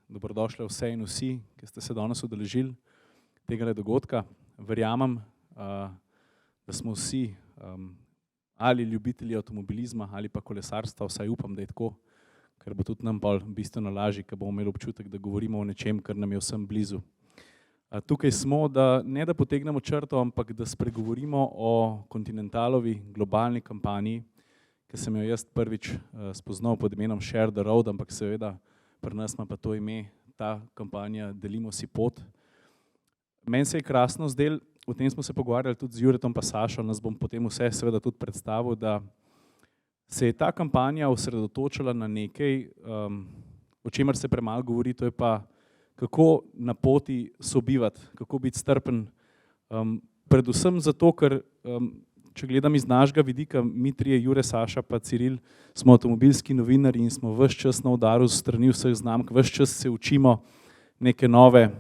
dobrodošli vse in vsi, ki ste se danes udeležili tega dogodka. Verjamem, da smo vsi ali ljubitelji avtomobilizma ali pa kolesarstva, vsaj upam, da je tako, ker bo tudi nam bolj bistveno lažje, ker bomo imeli občutek, da govorimo o nečem, kar nam je vsem blizu. Tukaj smo, da ne da potegnemo črto, ampak da spregovorimo o Continentalovi globalni kampanji, ki sem jo jaz prvič spoznal pod imenom Share the Road, ampak seveda pri nas ima pa to ime, ta kampanja Delimo si pot. Meni se je krasno zdelo, o tem smo se pogovarjali tudi z Juretom pa Sašo, nas bom potem vse seveda tudi predstavil, da se je ta kampanja osredotočila na nekaj, o čemer se premalo govori, to je pa kako na poti sobivati, kako biti strpen. Predvsem zato, ker če gledam iz našega vidika, mi trije, Jure, Saša pa Ciril, smo avtomobilski novinarji in smo ves čas na udaru s strani vseh znamk, ves čas se učimo neke nove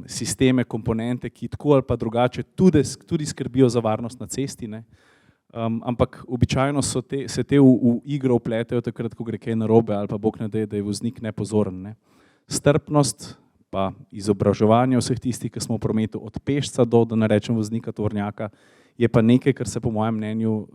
sisteme, komponente, ki tako ali pa drugače tudi skrbijo za varnost na cesti, ne. Ampak običajno se te v igro vpletejo takrat, ko gre kaj narobe ali pa Bog ne daj, da je voznik nepozoren, ne. Strpnost pa izobraževanje vseh tistih, ki smo v prometu, od pešca do, da ne rečem, voznika tovornjaka, je pa nekaj, kar se po mojem mnenju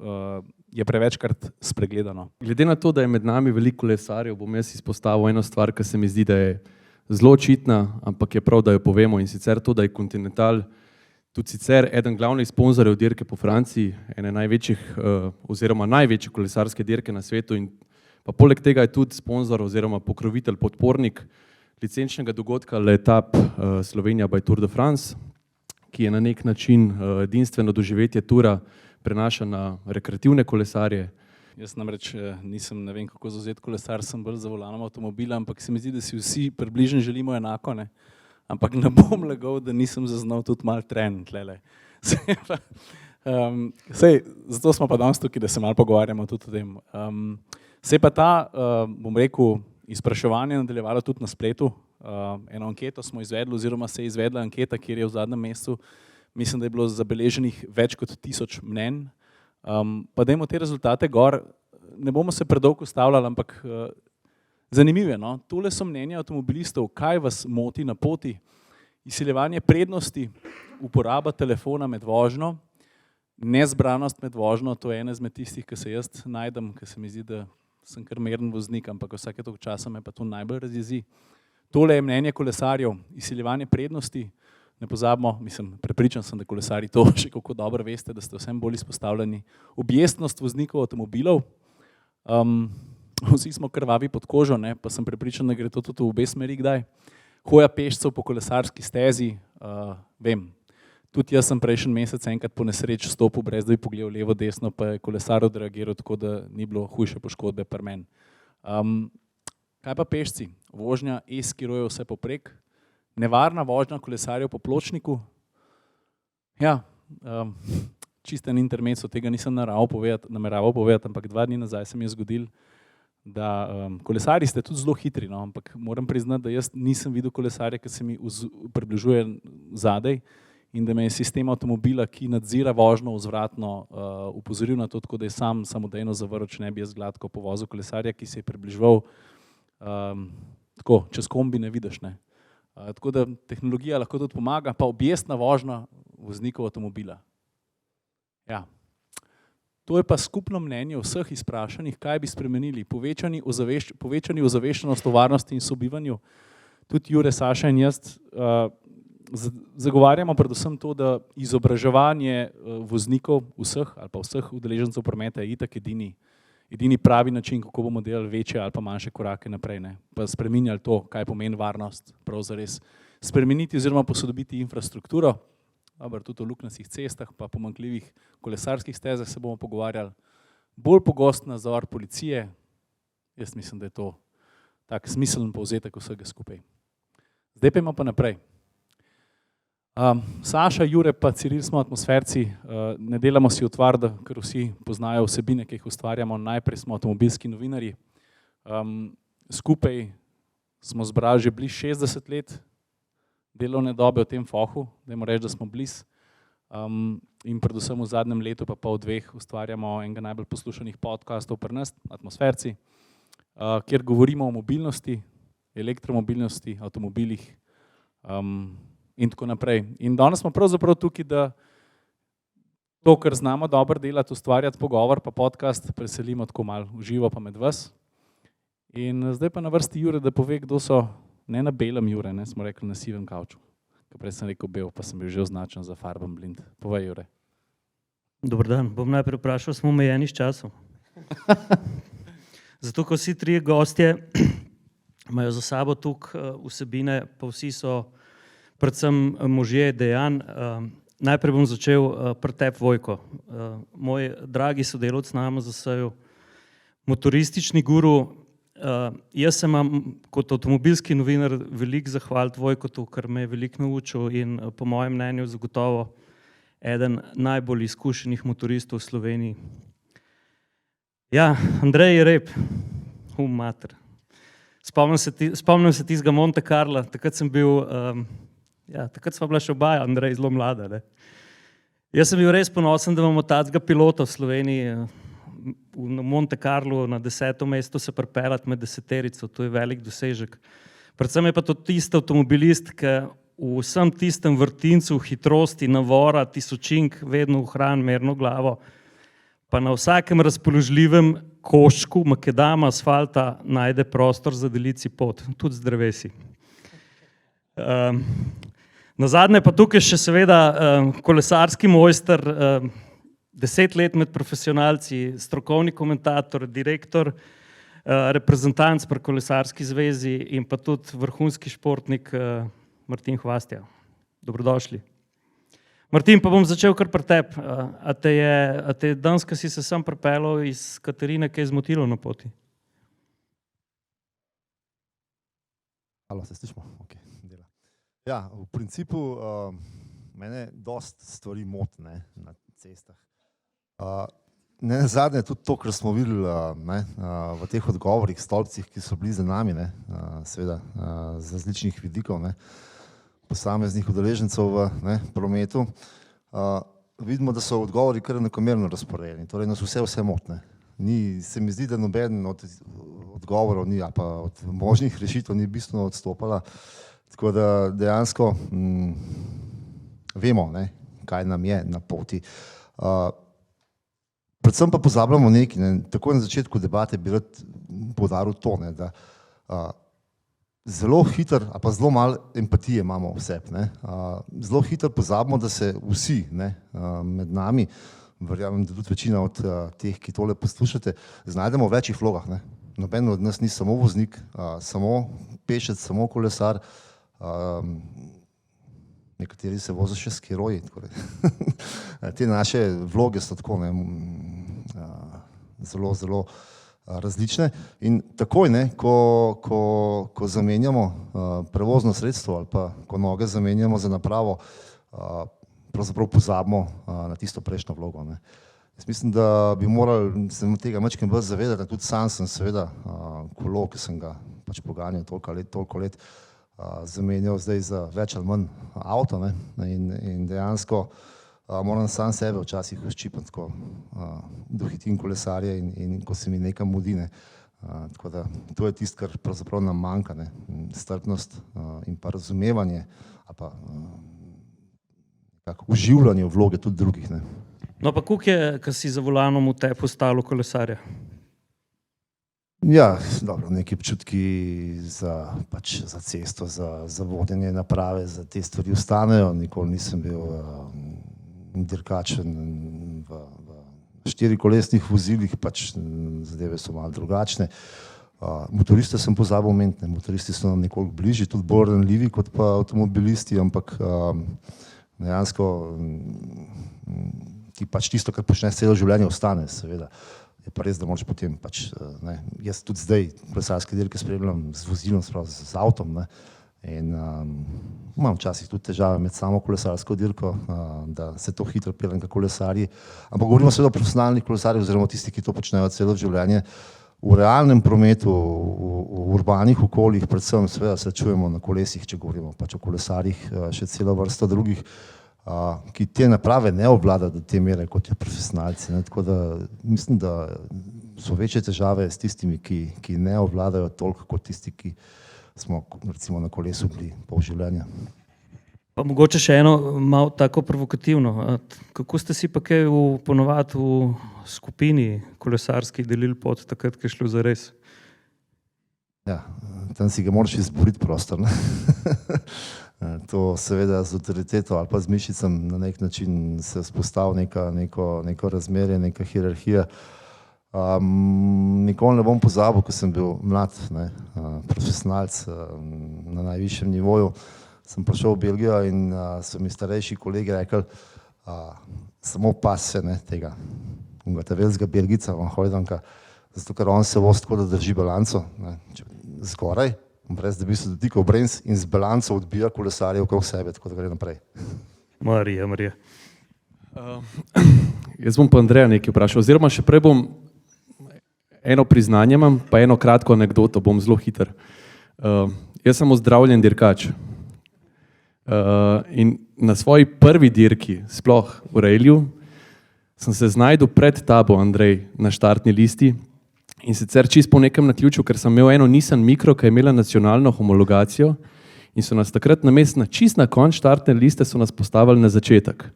je prevečkrat spregledano. Glede na to, da je med nami veliko kolesarjev, bom jaz izpostavil eno stvar, ki se mi zdi, da je zelo očitna, ampak je prav, da jo povemo, in sicer to, da je Continental tudi sicer eden glavnih sponzorjev dirke po Franciji, ene največjih oziroma največje kolesarske dirke na svetu, in pa poleg tega je tudi sponzor oziroma pokrovitelj, podpornik licenčnega dogodka L'Etape Slovenija by Tour de France, ki je na nek način edinstveno doživetje tura prenaša na rekreativne kolesarje. Jaz namreč nisem, ne vem kako zavzet kolesar, sem bolj za volanom avtomobila, ampak se mi zdi, da si vsi približno želimo enako, ne. Ampak ne bom lagal, da nisem zaznal tudi malo tren tlele. Zato smo pa danes tukaj, da se malo pogovarjamo tudi o tem. Se pa ta, bom rekel, izpraševanje nadaljevalo tudi na spletu. Eno anketo smo izvedli, oziroma se je izvedla anketa, kjer je v zadnjem mesecu, mislim, da je bilo zabeleženih več kot 1000 mnenj. Pa dajmo te rezultate gor, ne bomo se predolgo ustavljali, ampak zanimivo je, no. Tole so mnenja avtomobilistov, kaj vas moti na poti, izsiljevanje prednosti, uporaba telefona med vožnjo, nezbranost med vožnjo, to je ena izmed tistih, ki se jaz najdem, ki se mi zdi, da sem kar meren voznik, ampak vsake toliko časa me pa to najbolj razjezi. Tole je mnenje kolesarjev, izsiljevanje prednosti, ne pozabimo, prepričan sem, da kolesarji to še kako dobro veste, da ste vsem bolj izpostavljeni. Objestnost voznikov avtomobilov, vsi smo krvavi pod kožo, ne, pa sem prepričan, da gre to tudi v obe smeri kdaj. Hoja pešcev po kolesarski stezi, vem, tudi jaz sem prejšnji mesec enkrat po nesreči stopil, brez da bi pogledal levo, desno, pa je kolesar odreagiral tako, da ni bilo hujše poškodbe pri meni. Kaj pa pešci? Vožnja e-skirojev vse poprek, nevarna vožnja kolesarjev po pločniku. Ja, čisten intermezzo, tega nisem nameraval povedati, ampak 2 dni nazaj se mi je zgodilo, da kolesarji ste tudi zelo hitri, no, ampak moram priznati, da jaz nisem videl kolesarja, ki se mi približuje zadaj, in da me je sistem avtomobila, ki nadzira vožnjo vzvratno, upozoril na to, tako da je sam samodejno zavrl, če ne bi jaz gladko povozil kolesarja, ki se je približeval tako, čez kombi ne vidiš, ne. Tako da tehnologija lahko tudi pomaga, pa objestna vožnja voznikov avtomobila. Ja. To je pa skupno mnenje vseh izprašanih, kaj bi spremenili, povečani ozaveščenost o varnosti in sobivanju. Tudi Jure, Saša in jaz zagovarjamo predvsem to, da izobraževanje voznikov vseh ali pa vseh udeležencev prometa je itak edini pravi način, kako bomo delali večje ali pa manjše korake naprej, ne. Pa spreminjali to, kaj pomeni varnost, prav zares. Spremeniti oziroma posodobiti infrastrukturo, tudi o luknjastih cestah, pa pomanjkljivih kolesarskih stezah se bomo pogovarjali. Bolj pogost nadzor policije, jaz mislim, da je to tak smiseln povzetek vsega skupaj. Zdaj pa imamo pa naprej. Saša, Jure pa Ciril smo atmosferci, ne delamo si utvar, ker vsi poznajo vsebine, ki jih ustvarjamo, najprej smo avtomobilski novinarji. Skupaj smo zbrali že blizu 60 let delovne dobe v tem fohu, dajmo reči, da smo blizu. In predvsem v zadnjem letu pa pol 2 ustvarjamo enega najbolj poslušanih podcastov pri nas, Atmosferci, kjer govorimo o mobilnosti, elektromobilnosti, avtomobilih in tako naprej. In danes smo pravzaprav tukaj, da to, kar znamo dobro delati, ustvarjati pogovor pa podcast, preselimo tako malo v živo pa med vas. In zdaj pa na vrsti Jure, da pove, kdo so, ne na belem Jure, ne, smo rekli na sivem kavču. Prej sem rekel bel, pa sem bil že označen za farben blind. Povej, Jure. Dober dan, bom najprej vprašal, smo omejeni s časom. Zato, ko vsi trije gostje imajo za sabo tukaj vsebine, pa vsi so predvsem možje dejanj. Najprej bom začel pri tebi, Vojko. Moj dragi sodelavec na MZS-ju, motoristični guru. Jaz se imam kot avtomobilski novinar veliko zahvaliti Vojkotu, ker me je veliko naučil in po mojem mnenju zagotovo eden najbolj izkušenih motoristov v Sloveniji. Ja, Andrej Rep, mater. Spomnim se tistega Monte Carla, takrat sem bil, takrat sva bila še oba, Andrej, zelo mlada. Ne? Jaz sem bil res ponosen, da imamo takega pilota v Sloveniji, v Monte Carlu na 10. mestu se pripeljati med deseterico, to je velik dosežek. Predvsem je pa to tisti avtomobilist, ki v vsem tistem vrtincu, hitrosti, navora, tisočink, vedno ohrani mirno glavo, pa na vsakem razpoložljivem koščku makadama, asfalta najde prostor za deliti pot, tudi z drevesi. Nazadnje pa tukaj še seveda kolesarski mojster, 10 let med profesionalci, strokovni komentator, direktor, reprezentanc pri kolesarski zvezi in pa tudi vrhunski športnik Martin Hvastija. Dobrodošli. Martin, pa bom začel kar pri tebi. A te je danes, ko si se sem pripeljal iz Katarine, kaj zmotilo na poti? Halo, se slišimo? Ok, dela. Ja, v principu mene dosti stvari moti na cestah. Ne nazadnje tudi to, kar smo videli v teh odgovorih, stolpcih, ki so bili za nami, seveda z različnih vidikov, posameznih udeležencev v prometu, vidimo, da so odgovori kar enakomerno razporejeni, torej nas vse moti. Se mi zdi, da noben od odgovorov ni, pa od možnih rešitev ni bistveno odstopala, tako da dejansko vemo, kaj nam je na poti. Predvsem pa pozabljamo nekaj, tako na začetku debate bi rad poudaril to, da zelo hiter, a pa zelo malo empatije imamo v sebi. Zelo hiter pozabimo, da se vsi med nami, verjamem, da tudi večina od teh, ki tole poslušate, znajdemo v večjih vlogah. Noben od nas ni samo voznik, samo pešec, samo kolesar, nekateri se vozijo še s heroji. Te naše vloge so tako zelo različne in takoj, ko zamenjamo prevozno sredstvo ali pa ko noge zamenjamo za napravo, pravzaprav pozabimo na tisto prejšnjo vlogo. Jaz mislim, da bi morali se tega majčkeno bolj zavedati, tudi sam sem seveda kolo, ki sem ga pač poganjal toliko let, zamenjal zdaj za več ali manj avto in dejansko moram sam sebe včasih uščipati, ko dohitim kolesarje in ko se mi nekam mudi. Tako da to je tisto, kar pravzaprav nam manjka, strpnost in pa razumevanje, pa uživljanje v vloge tudi drugih. No pa koliko je, ko si za volanom v tebi ostalo kolesarja? Ja, dobro, neki občutki za cesto, za vodenje naprave, za te stvari ostanejo. Nikoli nisem bil dirkačen v štirikolesnih vozilih, zadeve so malo drugačne. Motoriste sem pozabil omeniti, motoristi so nam nekoliko bližji, tudi bolj ranljivi kot pa avtomobilisti, ampak dejansko ti tisto, kar počneš celo življenje, ostane, seveda. Je pa res, da moraš potem jaz tudi zdaj kolesarske dirke spremljam z vozilom, z avtom in imam včasih tudi težave med samo kolesarsko dirko, da se to hitro peljem kot kolesarji, ampak govorimo seveda o profesionalnih kolesarjih oziroma tisti, ki to počnejo celo življenje. V realnem prometu, v urbanih okoljih, predvsem seveda srečujemo na kolesih, če govorimo o kolesarjih, še celo vrsto drugih, ki te naprave ne obvladajo do te mere kot profesionalci. Tako da mislim, da so večje težave s tistimi, ki ne obvladajo toliko kot tisti, ki smo recimo na kolesu bili pol življenja. Pa mogoče še eno malo tako provokativno. Kako ste si pa kaj ponovadi v skupini kolesarskih delili pot takrat, ko je šlo za res? Ja, tam si ga moraš izboriti prostor. Ne? To seveda z avtoriteto ali pa z mišicam na nek način se vzpostavi neko razmerje, neka hierarhija. Nikoli ne bom pozabil, ko sem bil mlad, profesionalc na najvišjem nivoju, sem prišel v Belgijo in so mi starejši kolegi rekli, samo pas se tega velikega Belgica, Van Hooijdanka, zato ker on se vozi tako, da drži balanco zgoraj, brez da bi se dotikal bremz in z balanco odbija kolesarje okrog sebe, tako da gre naprej. Marija. Jaz bom pa Andreja nekaj vprašal, oziroma še prej bom eno priznanje imam, pa eno kratko anekdoto, bom zelo hiter. Jaz sem ozdravljen dirkač. In na svoji prvi dirki, sploh v Railju, sem se znašel pred tabo, Andrej, na štartni listi in sicer čist po nekem naključju, ker sem imel eno Nissan Micro, ki je imela nacionalno homologacijo in so nas takrat čist na konč štartne liste so nas postavili na začetek.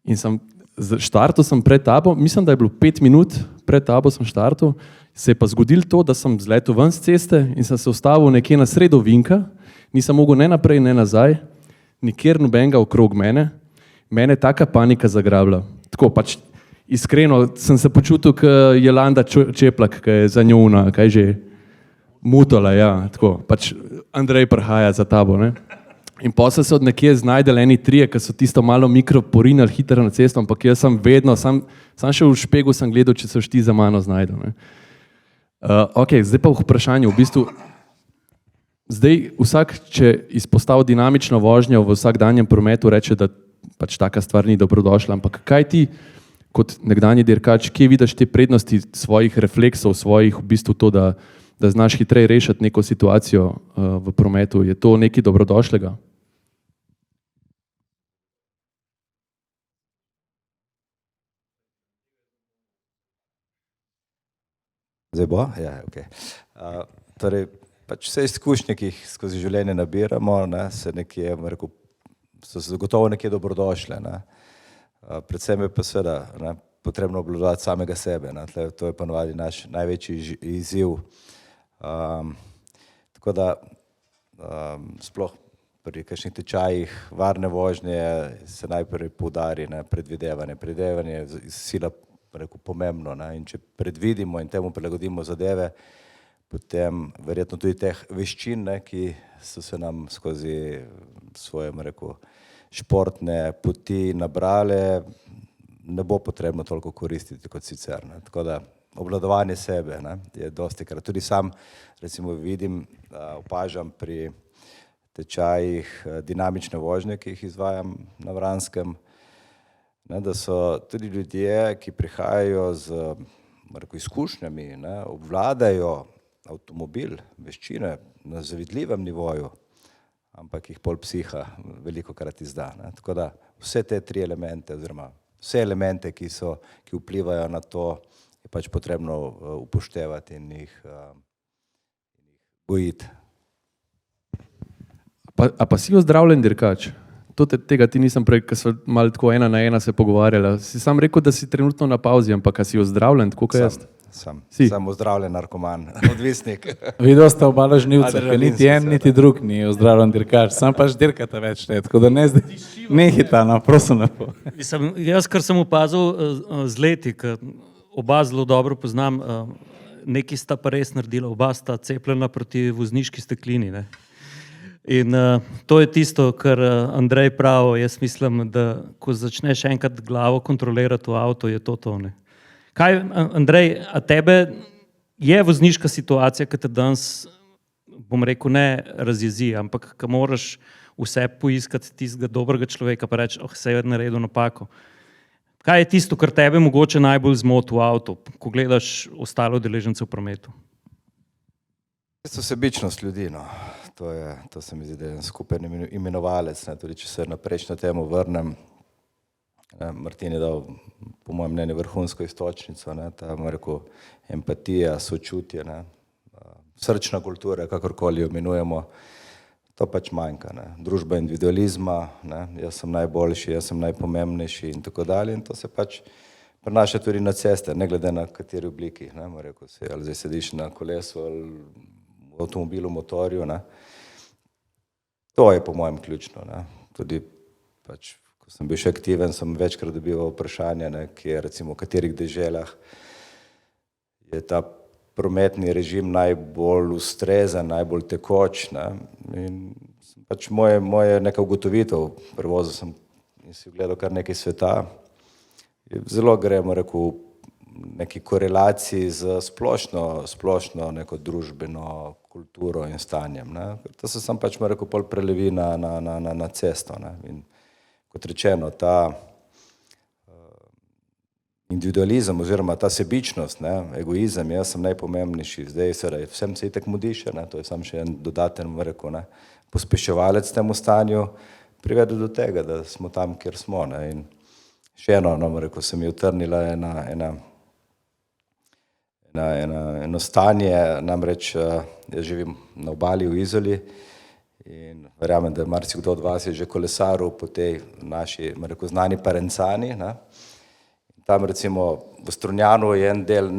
In štartal sem pred tabo, mislim, da je bilo 5 minut pred tabo sem štartal, se je pa zgodilo to, da sem zletel ven z ceste in sem se ustavil nekje na sredo vinka, nisem mogel ne naprej, ne nazaj, nikjer nobenega okrog mene, mene taka panika zagrabila. Tako pač iskreno sem se počutil, kot Jolanda Čeplak, ki je za njo kaj že mutala, ja, tako, pač Andrej prihaja za tabo, ne. In potem se od nekje znajdeli eni trije, ki so tisto malo mikro porinali hitro na cesto, ampak jaz sem vedno, sam še v špegu sem gledal, če se ti za mano znajdel, ne. Ok, zdaj pa v vprašanju, v bistvu, zdaj vsak, če izpostavi dinamično vožnjo v vsakdanjem prometu, reče, da pač taka stvar ni dobrodošla, ampak kaj ti kot nekdanji dirkač, kje vidiš te prednosti svojih refleksov, svojih v bistvu to, da znaš hitreje rešiti neko situacijo v prometu, je to nekaj dobrodošlega? Zdaj bo? Ja, ok. Torej, pač vse izkušnje, ki jih skozi življenje nabiramo, se nekje, rekel, so zagotovo nekje dobrodošle. Predvsem je pa seveda potrebno obvladovati samega sebe. To je pa navadi naš največji izziv. Tako da sploh pri kakšnih tečajih varne vožnje se najprej poudari predvidevanje. Predvidevanje je sila pomembno. In če predvidimo in temu prilagodimo zadeve, potem verjetno tudi teh veščin, ki so se nam skozi svoje športne poti nabrale, ne bo potrebno toliko koristiti kot sicer. Tako da obvladovanje sebe je dostikrat. Tudi sam recimo vidim, opažam pri tečajih dinamične vožnje, ki jih izvajam na Vranskem, da so tudi ljudje, ki prihajajo z izkušnjami, obvladajo avtomobil, veščine na zavidljivem nivoju, ampak jih pol psiha veliko krat izda. Tako da vse te tri elemente oziroma vse elemente, ki vplivajo na to, je pač potrebno upoštevati in jih gojiti. Pa si ozdravljen dirkač? Tega ti nisem prej, ker so malo tako 1 na 1 se pogovarjala. Si sam rekel, da si trenutno na pauzi, ampak si ozdravljen, tako kot jaz? Sem ozdravljen narkoman, odvisnik. Videla sta oba lažnivca, ker niti en, niti drug ni ozdravljen dirkač, sam pač dirkata več, tako da ne zdaj nehita, prosim lepo. Jaz, kar sem opazil z leti, ker oba zelo dobro poznam, nekaj sta pa res naredila, oba sta cepljena proti vozniški steklini. In to je tisto, kar Andrej pravi, jaz mislim, da ko začneš enkrat glavo kontrolirati v avto, je to to. Kaj, Andrej, a tebe je vozniška situacija, ki te danes, bom rekel, ne razjezi, ampak ko moraš vse poiskati tistega dobrega človeka, pa reči, se je naredil napako. Kaj je tisto, kar tebe mogoče najbolj zmoti v avtu, ko gledaš ostalo udeležence v prometu? Sebičnost ljudi, to se mi zdi, da je en skupen imenovalec, tudi če se na prejšnjo temo vrnem. Martin je dal, po mojem mnenju, vrhunsko iztočnico, ta, rekel, empatija, sočutje, srčna kultura, kakorkoli jo imenujemo, to pač manjka. Ne. Družba individualizma, ne. Jaz sem najboljši, jaz sem najpomembnejši in tako dalje. In to se pač prenaša tudi na ceste, ne glede na kateri obliki. Ne. Rekel si, ali zdaj sediš na kolesu ali v avtomobilu, motorju. Ne. To je po mojem ključno. Ne. Tudi pač, ko sem bil še aktiven, sem večkrat dobival vprašanja, ne, kje recimo v katerih deželah je ta prometni režim najbolj ustrezen, najbolj tekoč. Ne. In pač moje neka ugotovitev, prevozil sem in si gledal kar nekaj sveta, zelo gremo, rekel, neki korelaciji z splošno neko družbeno kulturo in stanjem. Ne. To se sam pač, rekel, pol prelevi na cesto. Ne. In kot rečeno, ta individualizem oziroma ta sebičnost, ne, egoizem, jaz sem najpomembnejši, zdaj seveda vsem se itak mudiše, ne, to je samo še en dodaten, rekel, ne, pospeševalec temu stanju, privedel do tega, da smo tam, kjer smo. Ne. In še eno, rekel, se mi je utrnila eno stanje, namreč jaz živim na obali v Izoli in verjamem, da marsikdo od vas je že kolesaril po tej naši, rekel, znani Parencani. Ne. Tam recimo v Strunjanu je en del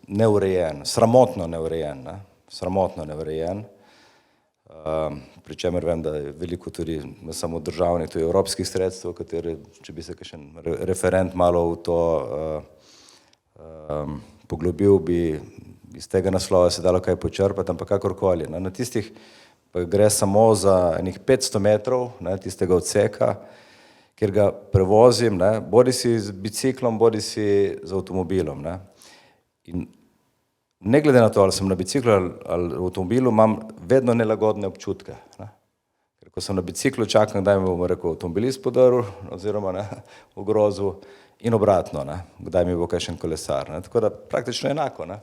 neurejen, sramotno neurejen, ne. Sramotno neurejen. Pri čemer vem, da je veliko tudi ne samo državnih, tudi evropskih sredstev, katere, če bi se kakšen referent malo v to poglobil, bi iz tega naslova se dalo kaj počrpati, ampak kakorkoli. Na tistih pa gre samo za enih 500 metrov, ne, tistega odseka, kjer ga prevozim, ne, bodi si z biciklom, bodi si z avtomobilom. Ne. In ne glede na to, ali sem na biciklu ali v avtomobilu, imam vedno nelagodne občutke. Ne. Ker ko sem na biciklu, čakam, kdaj mi bo, rekel, avtomobilist podaril oziroma ne, ogrozil in obratno, ne, kdaj mi bo kakšen kolesar. Ne. Tako da praktično enako. Ne.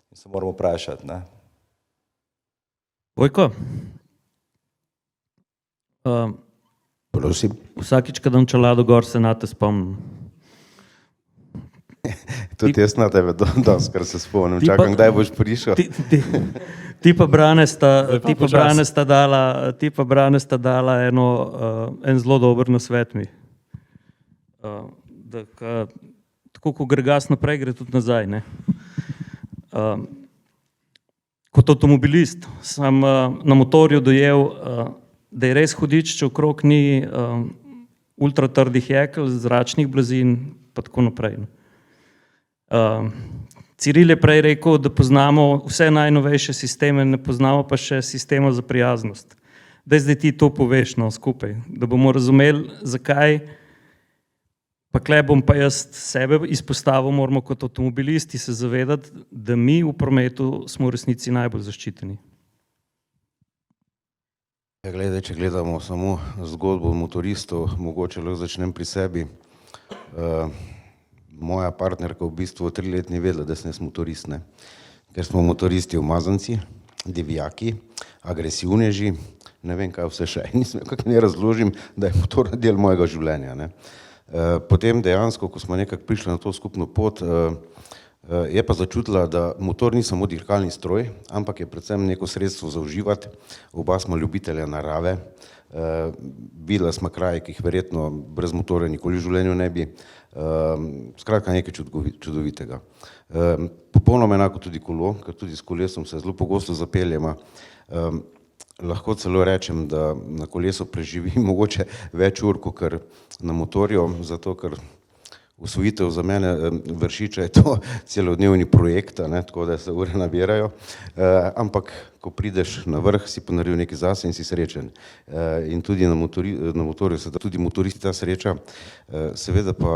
In se moramo vprašati. Ne. Vojko? Prosim. Vsakič, kad dam čelado gor, se na te spomnim. Tudi jaz na tebe doskrat se spomnim. Čakam, kdaj boš prišel. Ti pa Brane sta dala en zelo dober nasvet mi. Tako, ko gre gas naprej, gre tudi nazaj. Ne? Kot avtomobilist sem na motorju dojel, da je res hudič, če okrog ni ultratrdih jekel, zračnih blazin, pa tako naprej. Ciril je prej rekel, da poznamo vse najnovejše sisteme, ne poznamo pa še sistema za prijaznost. Zdaj ti to poveš, no, skupaj, da bomo razumeli, zakaj, pa kle bom pa jaz sebe izpostavil, moramo kot avtomobilisti se zavedati, da mi v prometu smo v resnici najbolj zaščiteni. Ja, gledaj, če gledamo samo zgodbo motoristov, mogoče lahko začnem pri sebi. Moja partnerka v bistvu 3 let ni vedela, da sem jaz motorist, ne. Ker smo motoristi umazanci, devijaki, agresivneži, ne vem kaj vse še. Nisem, kako ne razložim, da je motor del mojega življenja. Ne. Potem dejansko, ko smo nekako prišli na to skupno pot, je pa začutila, da motor ni samo dirkalni stroj, ampak je predvsem neko sredstvo za uživati. Oba smo ljubitelja narave, videla smo kraje, ki jih verjetno brez motorja nikoli v življenju ne bi. Skratka, nekaj čudovitega. Popolnoma enako tudi kolo, ker tudi s kolesom se zelo pogosto zapeljemo. Lahko celo rečem, da na kolesu preživim mogoče več ur, kot na motorju, zato ker usvojitev za mene Vršiča je to celodnevni projekt, ne, tako da se ure nabirajo, ampak ko prideš na vrh, si pa naredil nekaj zase in si srečen. In tudi na motorju se da tudi motoristi ta sreča, seveda pa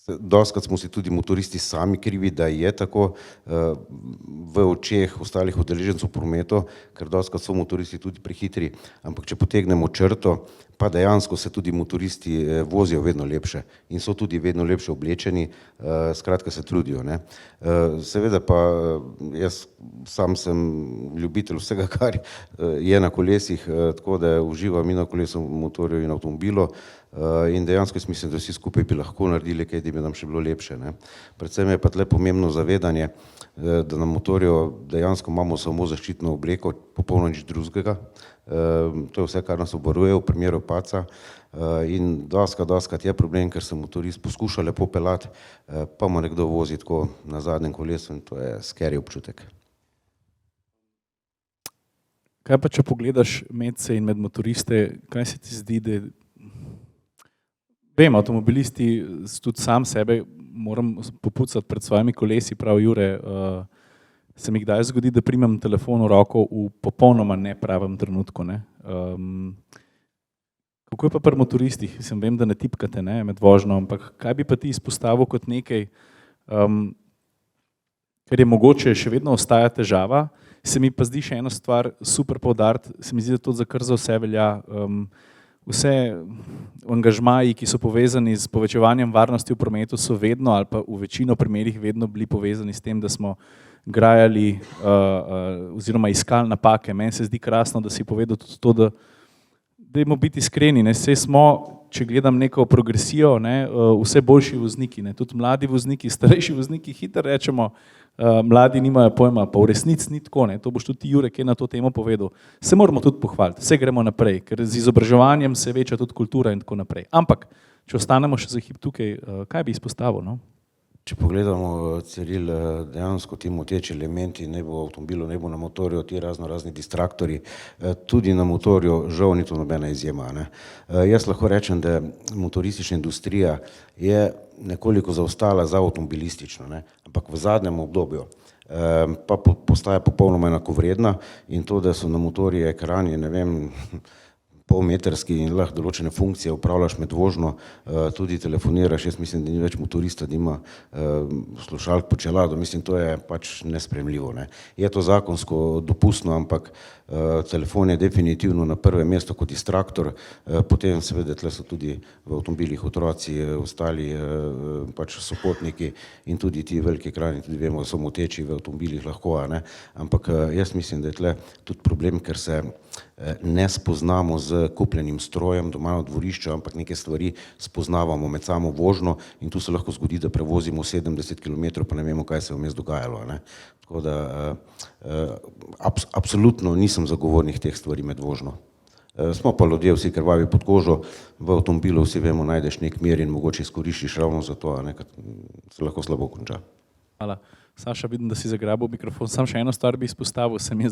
dostikrat smo si tudi motoristi sami krivi, da je tako v očeh ostalih udeležencev v prometu, ker dostikrat so motoristi tudi prehitri, ampak če potegnemo črto, pa dejansko se tudi motoristi vozijo vedno lepše in so tudi vedno lepše oblečeni, skratka se trudijo. Ne. Seveda pa jaz sam sem ljubitelj vsega, kar je na kolesih, tako da uživam in na kolesu, motorju in avtomobilu. in dejansko jaz mislim, da vsi skupaj bi lahko naredili kaj, da bi nam še bilo lepše. Ne. Predvsem je pa tle pomembno zavedanje, da na motorju dejansko imamo samo zaščitno obleko, popolno nič drugega. To je vse, kar nas obvaruje v primeru padca. In doskrat je problem, ker se motorist poskuša lepo pelati, pa mu nekdo vozi tako na zadnjem kolesu in to je scary občutek. Kaj pa, če pogledaš medse in med motoriste, kaj se ti zdi, da vem, avtomobilisti tudi sam sebe moram popucati pred svojimi kolesi, prav Jure, se mi kdaj zgodi, da primem telefon v roko v popolnoma nepravem trenutku, ne? Kako je pa pri motoristih? Vem, da ne tipkate, ne, med vožnjo, ampak kaj bi pa ti izpostavil kot nekaj, ker je mogoče še vedno ostaja težava, se mi pa zdi še ena stvar super poudariti, se mi zdi, da to kar za vse velja, vse angažmaji, ki so povezani z povečevanjem varnosti v prometu, so vedno ali pa v večino primerih vedno bili povezani s tem, da smo grajali oziroma iskali napake. Meni se zdi krasno, da si povedal tudi to, da dajmo biti iskreni, ne, saj smo, če gledam neko progresijo, ne, vse boljši vozniki, ne, tudi mladi vozniki, starejši vozniki, hitro rečemo, mladi nimajo pojma, pa v resnici ni tako, ne, to boš tudi Jure kaj na to temo povedal. Se moramo tudi pohvaliti, vse gremo naprej, ker z izobraževanjem se veča tudi kultura in tako naprej. Ampak, če ostanemo še za hip tukaj, kaj bi izpostavil, no? Če pogledamo, Ciril, dejansko ti moteči elementi, ne bo v avtomobilu, ne bo na motorju, ti razni distraktori, tudi na motorju, žal ni to nobena izjema, ne. Jaz lahko rečem, da motoristična industrija je nekoliko zaostala za avtomobilistično, ne, ampak v zadnjem obdobju pa postaja popolnoma enakovredna in to, da so na motorju ekrani, ne vem, polmetrski in lahko določene funkcije upravljaš med vožnjo, tudi telefoniraš, jaz mislim, da ni več motorista, da ima slušalk pod čelado, mislim, to je pač nesprejemljivo, ne. Je to zakonsko dopustno, ampak telefon je definitivno na prvem mestu kot distraktor, potem seveda tle so tudi v avtomobilih otroci, ostali pač sopotniki in tudi ti veliki ekrani, tudi vemo, so moteči v avtomobilih lahko, a ne, ampak jaz mislim, da je tle tudi problem, ker se ne spoznamo z kupljenim strojem doma na dvorišču, ampak neke stvari spoznavamo med samo vožnjo in tu se lahko zgodi, da prevozimo 70 km, pa ne vemo, kaj se je vmes dogajalo, ne. Tako da absolutno nisem zagovornik teh stvari med vožnjo. Smo pa ljudje vsi krvavi pod kožo, v avtomobilu vsi vemo, najdeš nek mir in mogoče izkoristiš ravno za to, a ne, se lahko slabo konča. Hvala. Saša, vidim, da si zagrabil mikrofon, sam še eno stvar bi izpostavil, se mi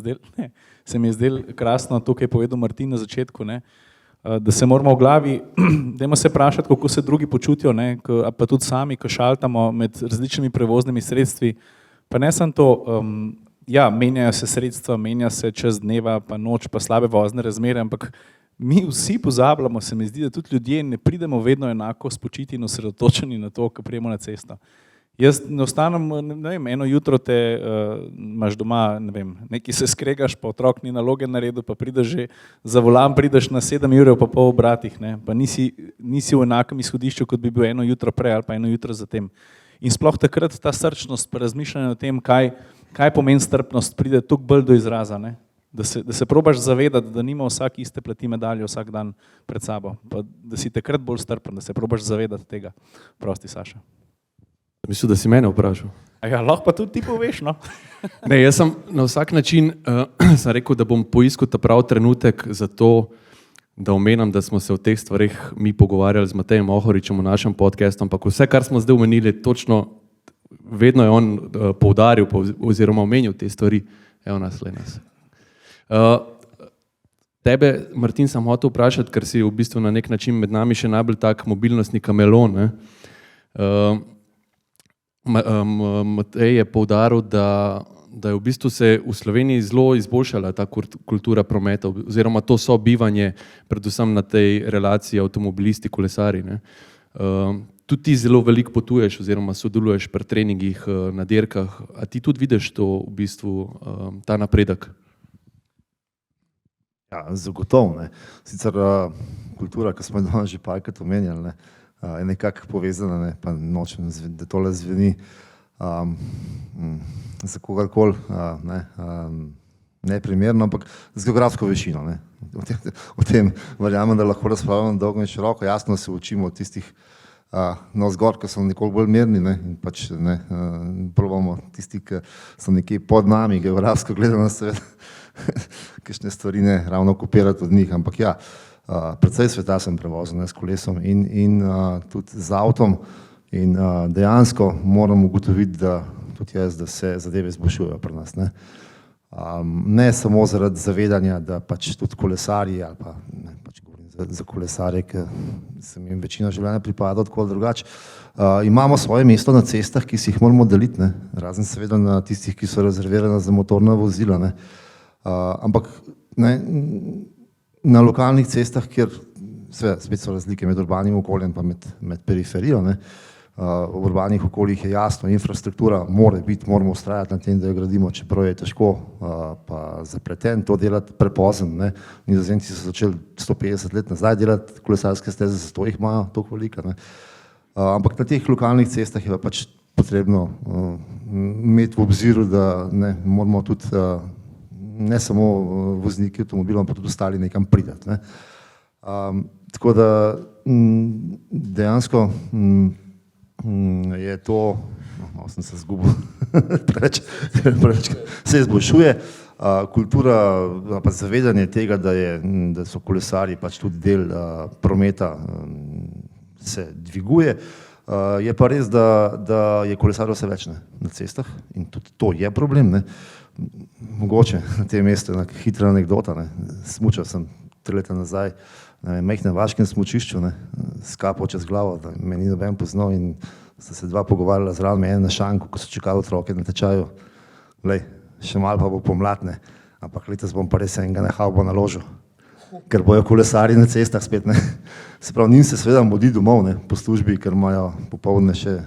je zdel krasno to, kaj je povedal Martin na začetku, ne, da se moramo v glavi, dajmo se vprašati, kako se drugi počutijo, ne, pa tudi sami, ko šaltamo med različnimi prevoznimi sredstvi, pa ne samo to, ja, menjajo se sredstva, menja se čas dneva, pa noč, pa slabe vozne razmere, ampak mi vsi pozabljamo, se mi zdi, da tudi ljudje ne pridemo vedno enako spočiti in osredotočeni na to, ko prijemo na cesto. Jaz ne ostanem, ne vem, eno jutro te imaš doma, ne vem, nekaj se skregaš, pa otrok ni naloge naredil, pa prideš že za volan, prideš na 7 ur pa pol obratih, ne, pa nisi v enakem izhodišču, kot bi bil eno jutro prej ali pa eno jutro zatem. In sploh takrat ta srčnost, pa razmišljanje o tem, kaj pomeni strpnost, pride toliko bolj do izraza, ne, da se probaš zavedati, da nima vsak iste plati medalje vsak dan pred sabo, pa da si takrat bolj strpen, da se probaš zavedati tega. Prosti, Saša. Mislim, da si mene vprašal. Ja, lahko pa tudi ti poveš, no. Ne, jaz sem na vsak način sem rekel, da bom poiskal ta prav trenutek za to, da omenam, da smo se o teh stvarih mi pogovarjali z Matejem Ohoričem v našem podcastu, ampak vse, kar smo zdaj omenili, točno vedno je on poudaril oziroma omenil te stvari. Evo nas, le nas. Tebe, Martin, sem hotel vprašati, ker si v bistvu na nek način med nami še najbolj tak mobilnostni kamelon, ne. Matej je poudaril, da je v bistvu se v Sloveniji zelo izboljšala ta kultura prometa oziroma to sobivanje, predvsem na tej relaciji avtomobilisti, kolesari, ne. Tudi ti zelo veliko potuješ oziroma sodeluješ pri treningih na dirkah, a ti tudi vidiš to v bistvu, ta napredek? Ja, zagotovo, ne. Sicer kultura, ki smo jo danes že parkrat omenjali, ne, je nekako povezana, ne, pa nočem, da tole zveni za kogarkoli, ne, neprimerno, ampak z geografsko višino. Ne. O tem verjamem, da lahko razpravljamo dolgo in široko, jasno se učimo od tistih navzgor, ki so nekoliko bolj mirni, ne, in pač ne, probamo tisti, ki so nekje pod nami, geografsko gledano seveda, kakšne stvari ne ravno kopirati od njih, ampak ja, precej sveta sem prevozil s kolesom in tudi z avtom in dejansko moram ugotoviti, da tudi jaz, da se zadeve izboljšujejo pri nas. Ne samo zaradi zavedanja, da pač tudi kolesarji ali pa ne, pač govorim za kolesarje, ki sem jim večino življenja pripadal tako ali drugače, imamo svoje mesto na cestah, ki si jih moramo deliti, ne, razen seveda na tistih, ki so rezervirane za motorna vozila, ne. Ampak ne, na lokalnih cestah, kjer spet so razlike med urbanim okoljem pa med periferijo, ne, v urbanih okoljih je jasno, infrastruktura mora biti, moramo ustrajati na tem, da jo gradimo, čeprav je težko pa zapleten to delati prepozen, ne. Nizozemci so začeli 150 let nazaj delati kolesarske steze, zato jih imajo toliko velike, ne. Ampak na teh lokalnih cestah je pač potrebno imeti v obziru, da ne, moramo tudi ne samo vozniki avtomobilov, ampak tudi ostali nekam pridati, ne. Tako da dejansko je to, malo sem se zgubil, preveč se izboljšuje, kultura pa zavedanje tega, da so kolesarji pač tudi del prometa, se dviguje, je pa res, da je kolesarjev vse več na cestah in tudi to je problem, ne. Mogoče na tem mestu ena hitra anekdota, ne. Smučal sem 3 leta nazaj na majhnem vaškem smučišču, ne, s kapo čez glavo, da me ni noben poznal in sta se dva pogovarjala zraven me, en na šanku, ko so čakali otroke na tečaju, glej, še malo pa bo pomlad, ne, ampak letos bom pa res enega nehal naložil, ker bojo kolesarji na cestah spet, ne. Se pravi, njim se seveda mudi domov, ne, po službi, ker imajo popoldne še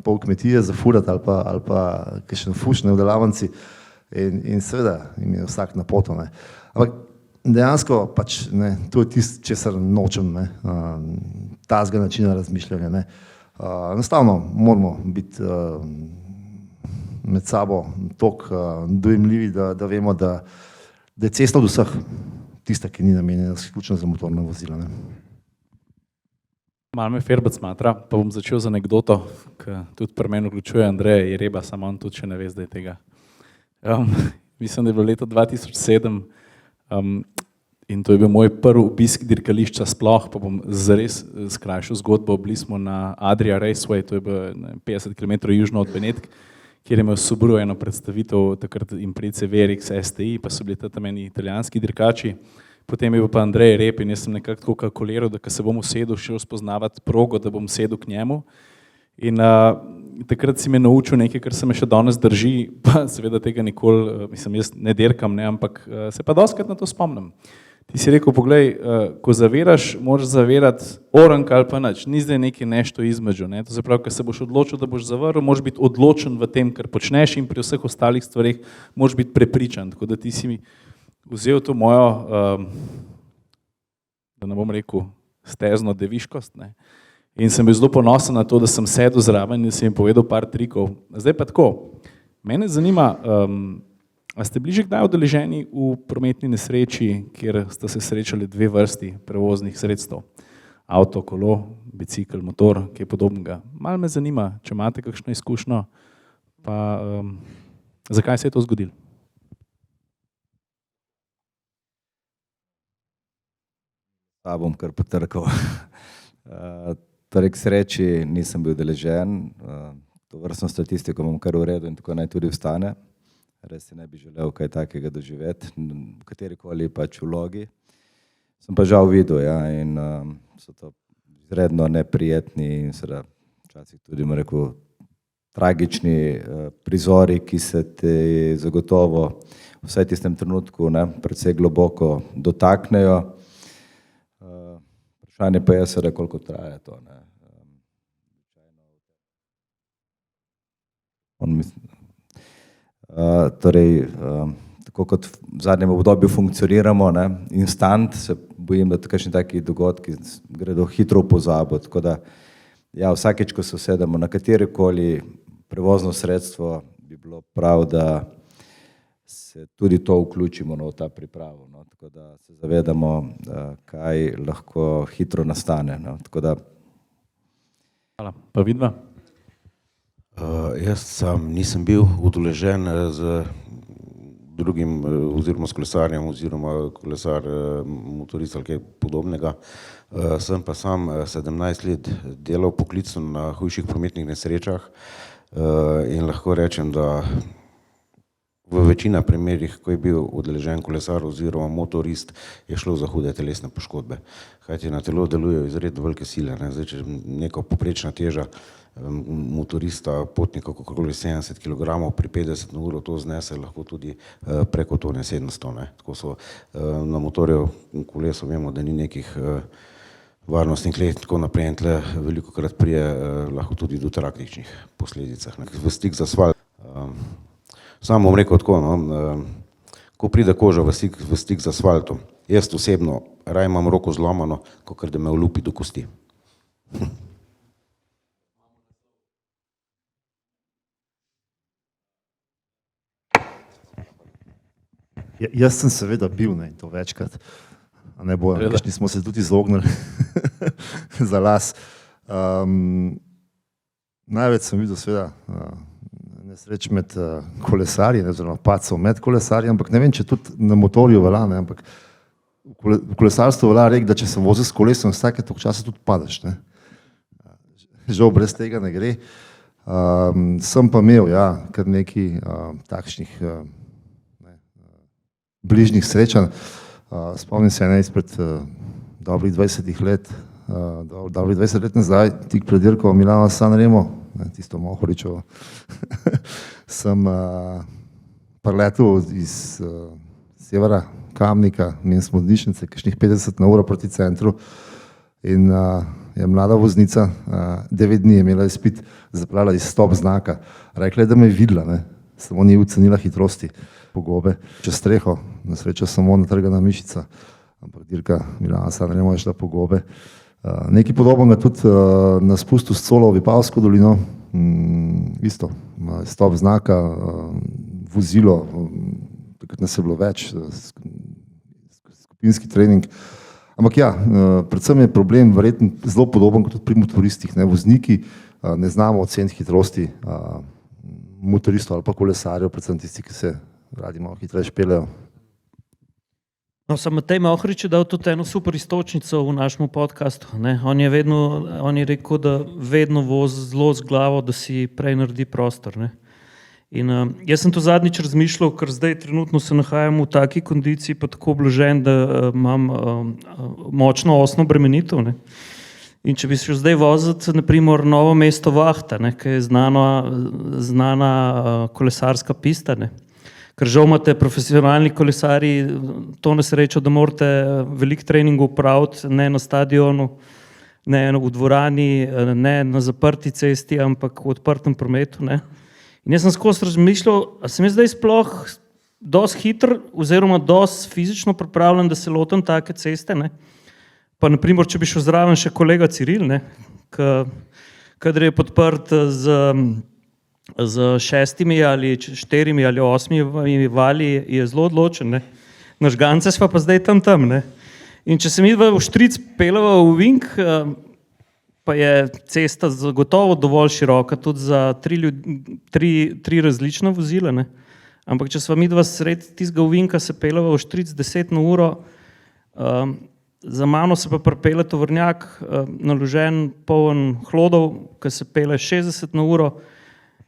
pol kmetije za furati ali pa kakšen fuš, ne, v delavnici in seveda jim je vsak na poto, ne. Ampak dejansko pač, ne, to je tisto, česar nočem, ne, tazga načina razmišljanja, ne. Enostavno moramo biti med sabo toliko dojemljivi, da vemo, da je cesta od vseh tista, ki ni namenjena izključno za motorna vozila, ne. Malo me Ferbec smatra, pa bom začel z anekdoto, ki tudi pri meni vključuje Andreja Jereba, samo on tudi še ne ve zdaj tega. Mislim, da je bilo leto 2007 in to je bil moj prvi obisk dirkališča sploh, pa bom zares skrajšal zgodbo. Bili smo na Adria Raceway, to je bilo 50 km južno od Benetk, kjer je imel Subaru eno predstavitev, takrat Impreza VRX STI, pa so bili tam eni italijanski dirkači. Potem je bil pa Andrej Rep in jaz sem nekako tako kalkuliral, da ko se bom usedel, šel spoznavati progo, da bom sedel k njemu. In takrat si me naučil nekaj, kar se me še danes drži, pa seveda tega nikoli, mislim, jaz ne dirkam, ne, ampak se pa dostikrat na to spomnim. Ti si rekel, poglej, ko zaviraš, moraš zavirati orank ali pa nič, ni zdaj nekaj nešto između, ne, to se pravi, ko se boš odločil, da boš zavrl, moraš biti odločen v tem, kar počneš in pri vseh ostalih stvareh moraš biti prepričan, tako da ti si mi vzel to mojo, da ne bom rekel, stezno deviškost, ne. In sem bil zelo ponosen na to, da sem sedel zraven in sem jim povedal par trikov. Zdaj pa tako, mene zanima, a ste bili že kdaj udeleženi v prometni nesreči, kjer sta se srečali dve vrsti prevoznih sredstev? Avto, kolo, bicikel, motor, kaj podobnega. Malo me zanima, če imate kakšno izkušnjo, pa zakaj se je to zgodilo? Pa bom kar potrkal. Torej, k sreči nisem bil udeležen, to vrstno statistiko imam kar v redu in tako naj tudi ostane. Res si ne bi želel kaj takega doživeti, v katerikoli pač vlogi. Sem pa žal videl, ja, in so to izredno neprijetni in seveda včasih tudi, bom rekel, tragični prizori, ki se te zagotovo vsaj v tistem trenutku, ne, predvsej globoko dotaknejo. Vprašanje pa je seveda, koliko traja to, ne. Torej, tako kot v zadnjem obdobju funkcioniramo, ne, instant, se bojim, da kakšni taki dogodki gredo hitro v pozabo, tako da ja, vsakeč, ko se usedemo na katerikoli prevozno sredstvo, bi bilo prav, da se tudi to vključimo v ta pripravo, no, tako da se zavedamo, kaj lahko hitro nastane. No, tako da. Hvala. Pa vidva? Jaz sam nisem bil udeležen z drugim oziroma s kolesarjem oziroma kolesar motorist ali kaj podobnega. Sem pa sam 17 let delal poklicno na hujših prometnih nesrečah in lahko rečem, da v večina primerih, ko je bil udeležen kolesar oziroma motorist, je šlo za hude telesne poškodbe. Kajti na telo delujejo izredno velike sile. Zdaj, če neka poprečna teža motorista, potnika okrog 70 kg pri 50 na uro, to znese lahko tudi preko tone 700. Tako so na motorju v kolesu, vemo, da ni nekih varnostnih let, tako naprej in tle veliko krat prije lahko tudi do tragičnih posledicah. V stik z asfalt. Sam bom rekel tako, no, ko pride koža v stik z asfaltom, jaz osebno raje imam roko zlomano, kakor da me olupi do kosti. Jaz sem seveda bil, in to večkrat, a ne bojo, kakšni smo se tudi izognili za las. Največ sem videl seveda nesreč med kolesarji, oziroma padcev med kolesarji, ampak ne vem, če tudi na motorju velja, ampak v kolesarstvu velja reči, da če se vozi s kolesom, vsake toliko časa tudi padeš. Žal brez tega ne gre. Sem pa imel, kar nekaj takšnih bližnjih srečanj. Spomnim se ene izpred dobrih 20 let, dobrih 20 let nazaj, tik pred dirko Milano-San Remo, tisto Mohoričevo, sem priletel iz severa Kamnika, imeli smo odličnice, kakšnih 50 na uro proti centru in je mlada voznica 9 dni je imela izpit, zapravila iz stop znaka. Rekla je, da me je videla, samo ni ocenila hitrosti, pogobe. Čez streho, na srečo samo natrgana mišica, ampak dirka Milano-San Remo je šla pogobe. Nekaj podobnega tudi na spustu s Colo v Vipavsko dolino, isto, stop znaka, vozilo, takrat nas je bilo več, skupinski trening. Ampak predvsem je problem verjetno zelo podoben kot tudi pri motoristih. Vozniki ne znamo oceniti hitrosti motoristov ali pa kolesarjev, predvsem tisti, ki se radi malo hitreje špeljejo. No, sem Matej Mohorič dal tudi eno super istočnico v našem podcastu. On je rekel, da vedno vozi zelo z glavo, da si prej naredi prostor. In jaz sem to zadnjič razmišljal, ker zdaj trenutno se nahajam v taki kondiciji, pa tako obložen, da imam močno osno bremenitev. In če bi se zdaj voziti, naprimer, Novo mesto Vahta, ki je znana kolesarska pista, ker žal imate profesionalni kolesarji to nesrečo, da morate veliko treningov opraviti, ne na stadionu, ne v dvorani, ne na zaprti cesti, ampak v odprtem prometu. In jaz sem skozi razmišljal, a sem jaz zdaj sploh dosti hiter oziroma dosti fizično pripravljen, da se lotim take ceste. Pa naprimer, če bi šel zraven še kolega Ciril, kadar je podprt z 6 ali 4 ali 8 vali, je zelo odločen. Na žgance sva pa zdaj tam. In če se mi v Štric peljeva v Vink, pa je cesta zagotovo dovolj široka tudi za tri različna vozila. Ampak če sva midva sredi tistega Vinka se peljeva v Štric 10 na uro, za mano se pa pripelje tovornjak, naložen poln hlodov, ki se pelje 60 na uro.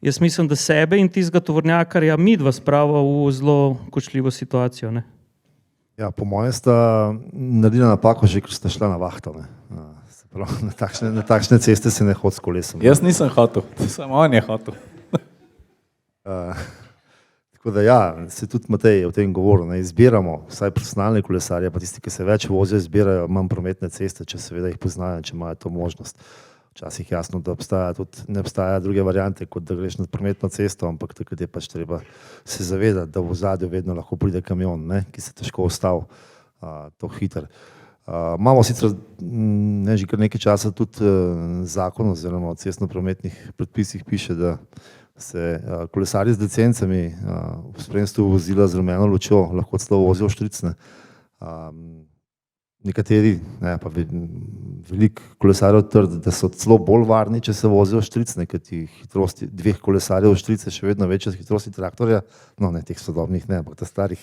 Jaz mislim, da sebe in tistega tovornjakarja midva sprava v zelo kočljivo situacijo. Po mojem sta naredila napako že, ker sta šla na vahto. Na takšne ceste se ne hodi s kolesom. Jaz nisem hotel, samo on je hotel. Tako da se tudi Matej o tem govoril, izbiramo, vsaj profesionalne kolesarje, pa tisti, ki se več vozijo, izbirajo manj prometne ceste, če seveda jih poznajo, če imajo to možnost. Včasih jasno, da ne obstaja druge variante, kot da greš na prometno cesto, ampak takrat je pač treba se zavedati, da v ozadju vedno lahko pride kamion, ki se težko ustavi to hiter. Imamo sicer že kar nekaj časa tudi zakon oziroma o cestno-prometnih predpisih piše, da se kolesarji z licencami v spremstvu vozila z rumeno lučjo lahko celo vozijo štricne. Nekateri, pa veliko kolesarjev trdi, da so celo bolj varni, če se vozijo štricne, ker ti hitrosti dveh kolesarjev štrice še vedno večje od hitrosti traktorja, no ne teh sodobnih, ne, ampak ta starih.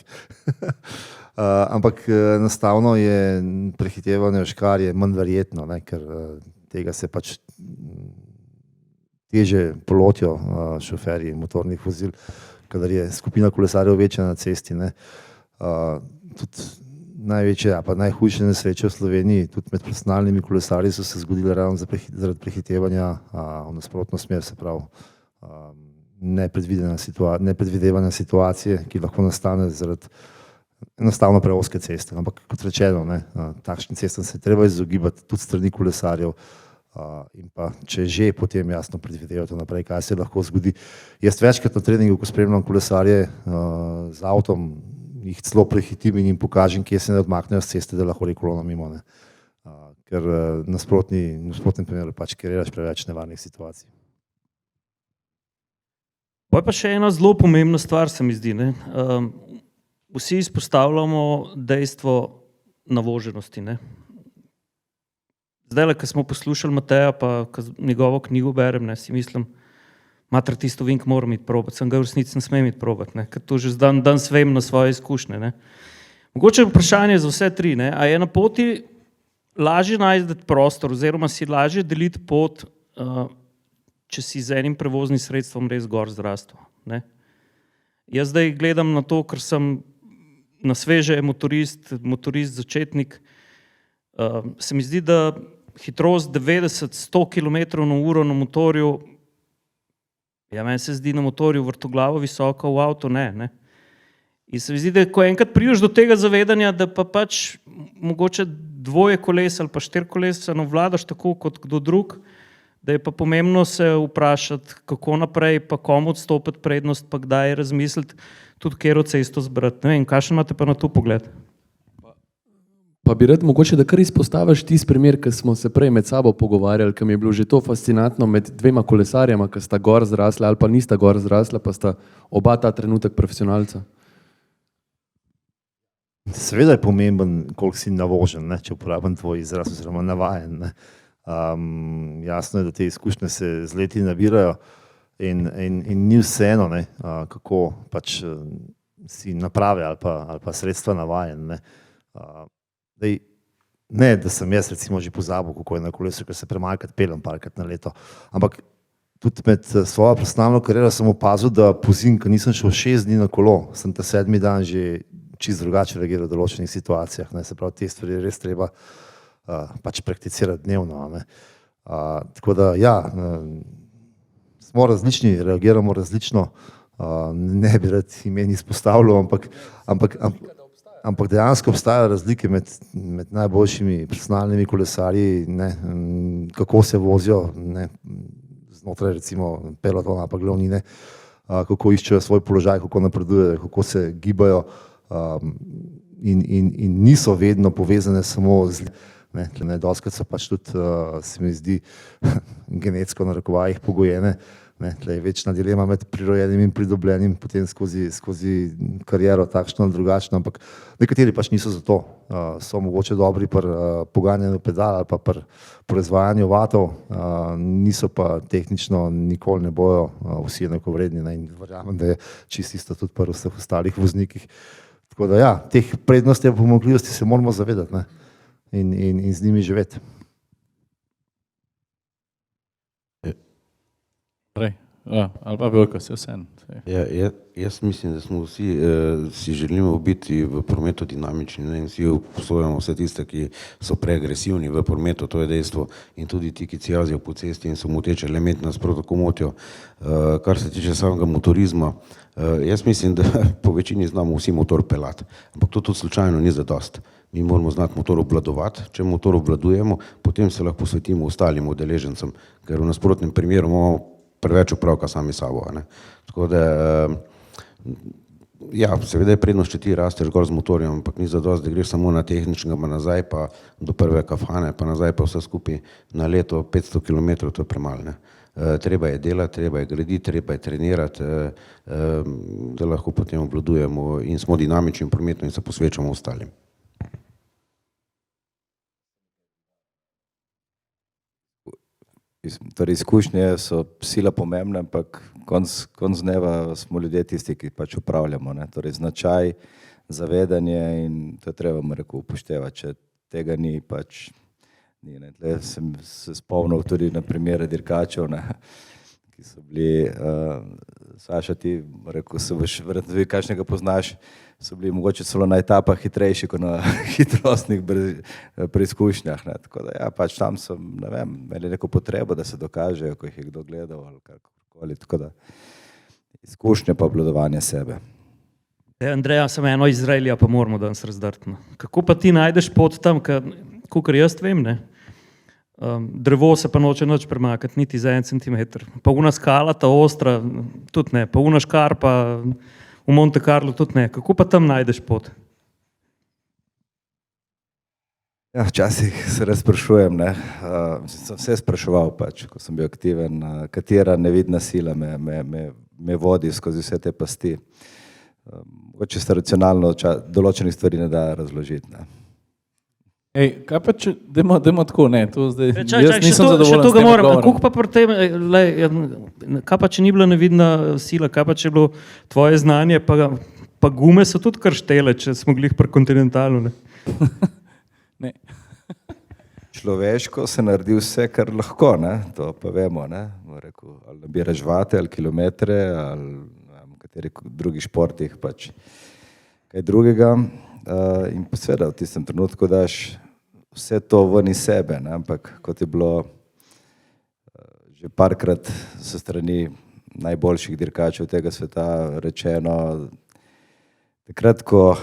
Ampak enostavno je prehitevanje oškarje manj verjetno, ne, ker tega se pač teže polotijo šoferji motornih vozil, kadar je skupina kolesarjev večja na cesti. Ne. Tudi največje, pa najhujše nesreče v Sloveniji, tudi med profesionalnimi kolesarji so se zgodile ravno zaradi prehitevanja v nasprotno smer, se pravi nepredvidevanja situacije, ki lahko nastane zaradi enostavno preozke ceste. Ampak kot rečeno, takšnim cestam se treba izogibati tudi strani kolesarjev in pa če že potem jasno predvidevati naprej, kaj se lahko zgodi. Jaz večkrat na treningu, ko spremljam kolesarje z avtom, jih celo prehitim in jim pokažem, kje se ne odmaknejo z ceste, da lahko kolona mimo. Ker v nasprotnem primeru pač kreiraš preveč nevarnih situacij. Pa je pa še ena zelo pomembna stvar, se mi zdi. Vsi izpostavljamo dejstvo navoženosti. Zdaj, ko smo poslušali Mateja, pa njegovo knjigo berem, si mislim, mater tisto vink moram iti probati, sem ga v resnici ne smem iti probati, ker to že danes vem na svoje izkušnje. Mogoče vprašanje za vse tri, a je na poti lažje najti prostor oziroma si lažje deliti pot, če si z enim prevoznim sredstvom res gor zrastel. Jaz zdaj gledam na to, ker sem na sveže motorist začetnik, se mi zdi, da hitrost 90-100 km/h na motorju, meni se zdi na motorju vrtoglavo visoka, v avtu ne. In se mi zdi, da ko enkrat prideš do tega zavedanja, da pa pač mogoče dvoje koles ali pa 4 kolesa ne vladaš tako kot kdo drug, da je pa pomembno se vprašati, kako naprej, pa komu odstopiti prednost, pa kdaj razmisliti, tudi katero cesto zbrati. Ne vem, kakšen imate pa na to pogled? Pa bi rad mogoče, da kar izpostaviš tisti primer, ki smo se prej med sabo pogovarjali, ki mi je bilo že to fascinantno med dvema kolesarjama, ki sta gor zrasla ali pa nista gor zrasla, pa sta oba ta trenutek profesionalca. Seveda je pomemben, koliko si navožen, če uporabim tvoj izraz, oziroma navajen. Jasno je, da te izkušnje se z leti nabirajo in ni vseeno, kako pač si naprave ali pa sredstva navajen. Ne, da sem jaz recimo že pozabil, kako je na kolesu, ker se premalkrat peljem parkrat na leto, ampak tudi med svojo profesionalno kariero sem opazil, da pozimi, ko nisem šel 6 dni na kolo, sem ta 7. dan že čisto drugače reagiral v določenih situacijah. Se pravi, te stvari res treba pač prakticirati dnevno. Tako da ja, smo različni, reagiramo različno, ne bi rad imen izpostavljal, ampak dejansko obstajajo razlike med najboljšimi profesionalnimi kolesarji, kako se vozijo znotraj recimo pelotona pa glavnine, kako iščejo svoj položaj, kako napredujejo, kako se gibajo in niso vedno povezane samo z dostikrat so pač tudi, se mi zdi, genetsko na narekovajih pogojene. Tle je večna dilema med prirojenim in pridobljenim potem skozi kariero, takšno ali drugačno, ampak nekateri pač niso za to. So mogoče dobri pri poganjanju pedal ali pa pri proizvajanju vatov, niso pa tehnično nikoli ne bojo vsi enakovredni in verjamem, da je čisto isto tudi pri vseh ostalih voznikih. Tako da ja, teh prednosti in pomanjkljivosti se moramo zavedati in z njimi živeti. Ali pa Vojko, se vseeno. Jaz mislim, da smo vsi si želimo biti v prometu dinamični in vsi obsojamo vse tiste, ki so preagresivni v prometu, to je dejstvo, in tudi ti, ki cijazijo po cesti in so moteči elementi, nas prav tako motijo. Kar se tiče samega motorizma, jaz mislim, da po večini znamo vsi motor pelati, ampak to tudi slučajno ni zadosti. Mi moramo znati motor obvladovati, če motor obvladujemo, potem se lahko posvetimo ostalim udeležencem, ker v nasprotnem primeru imamo preveč opravka sami sabo. Tako da, ja, seveda je prednost, če ti rasteš gor z motorjem, ampak ni zadosti, da greš samo na tehničnega, pa nazaj, pa do prve kafane, pa nazaj pa vse skupaj na leto 500 km, to je premalo. treba je delati, treba je graditi, treba je trenirati, da lahko potem obvladujemo in smo dinamični in prometno in se posvečamo ostalim. Torej, izkušnje so sila pomembne, ampak konc dneva smo ljudje tisti, ki pač upravljamo, ne. Torej, značaj, zavedanje in to je treba, rekel, upoštevati, če tega ni, pač ni, ne. Tle sem se spomnil tudi na primere dirkačev, ne, ki so bili, Saša, ti, rekel, se boš, verjetno vi kakšnega poznaš, so bili mogoče celo na etapah hitrejši kot na hitrostnih preizkušnjah, ne, tako da ja, pač tam so, ne vem, imeli neko potrebo, da se dokažejo, ko jih je kdo gledal ali kakorkoli, tako da izkušnje pa obvladovanje sebe. Andreja, samo eno Izraelija pa moramo danes razdrti. Kako pa ti najdeš pot tam, kakor jaz vem, ne? Drevo se pa noče nič premakati, niti za 1 centimeter. Pa una skala, ta ostra, tudi ne. Pa una škarpa v Monte Carlo, tudi ne. Kako pa tam najdeš pot? Ja, včasih se res sprašujem, ne. Sem se spraševal pač, ko sem bil aktiven, katera nevidna sila me vodi skozi vse te pasti. Mogoče se racionalno določenih stvari ne da razložiti, ne. Ej, kaj pa če, dajmo tako, ne, to zdaj, Čakaj, nisem zadovoljen s tem odgovorom. Kaj pa če ni bila nevidna sila, kaj pa če je bilo tvoje znanje, pa gume so tudi kar štele, če smo glih pri Continentalu, ne? Ne. Človeško se naredi vse, kar lahko, ne, to pa vemo, ne, rekel, ali nabiraš vate, ali kilometre, ali v katerih drugih športih, pač kaj drugega, in pa seveda v tistem trenutku daš vse to ven iz sebe, ne, ampak kot je bilo že parkrat so strani najboljših dirkačev tega sveta rečeno, takrat, ko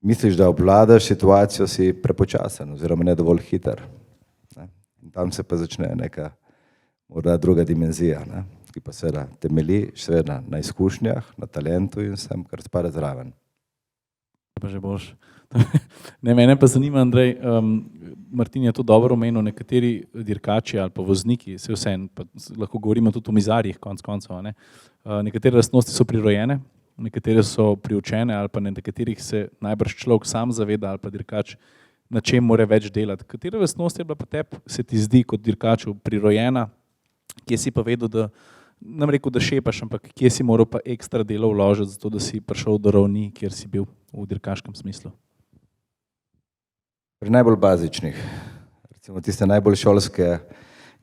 misliš, da obvladaš situacijo, si prepočasen oziroma ne dovolj hiter, ne. In tam se pa začne neka morda druga dimenzija, ne, ki pa seveda temelji seveda na izkušnjah, na talentu in vsem, kar spada zraven. Pa že boš. Ne, mene pa zanima, Andrej, Martin je to dobro omenil, nekateri dirkači ali pa vozniki, se vseeno, pa lahko govorimo tudi o mizarjih, konec koncev, ne. Nekatere lastnosti so prirojene, nekatere so priučene ali pa na nekaterih se najbrž človek sam zaveda ali pa dirkač, na čem mora več delati. Katera lastnost je bila pa tebi, se ti zdi kot dirkaču prirojena, kje si pa vedel, da, nam rekel, da šepaš, ampak kje si moral pa ekstra delo vložiti, zato da si prišel do ravni, kjer si bil v dirkaškem smislu? Pri najbolj bazičnih, recimo tiste najbolj šolske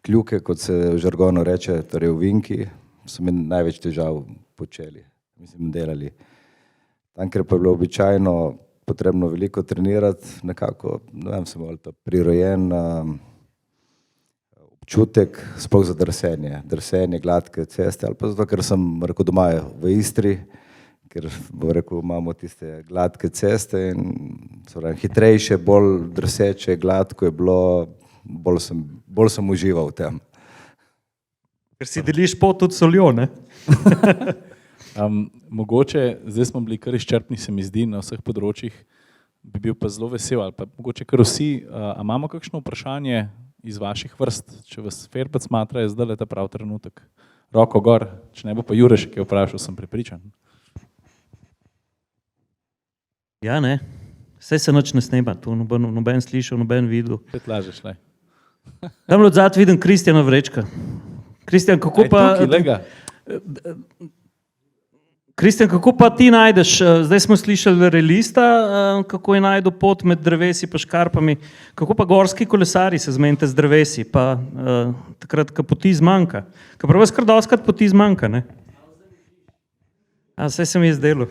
kljuke, kot se v žargonu reče, torej ovinki, so mi največ težav počeli, mislim, delali. Tam, ker pa je bilo običajno potrebno veliko trenirati, nekako, ne vem, sem imel to prirojen občutek, sploh za drsenje, gladke ceste, ali pa zato, ker sem, rekel, doma v Istri, ker, bo rekel, imamo tiste gladke ceste in hitrejše, bolj drseče, gladko je bilo, bolj sem užival v tem. Ker si deliš pot tudi soljo, ne? Mogoče, zdaj smo bili kar izčrpni, se mi zdi, na vseh področjih, bi bil pa zelo vesel, ali pa mogoče kar vsi, a imamo kakšno vprašanje iz vaših vrst, če vas Ferbec smatra, je zdaj ta prav trenutek. Roko gor, če ne bo pa Jure še kaj vprašal, sem prepričan. Ja, ne, saj se nič ne snema, to noben slišal, noben videl. Spet lažeš, lej. Tam odzad vidim Kristjana Vrečka. Kristjan, kako pa... Tukaj, lega. Kristjan, kako pa ti najdeš, zdaj smo slišali relista, kako je najdel pot med drevesi pa škarpami, kako pa gorski kolesari se zmenite z drevesi, pa takrat, ko poti zmanjka. Ko prav kar dostikrat poti zmanjka, ne? Saj se mi je zdelo.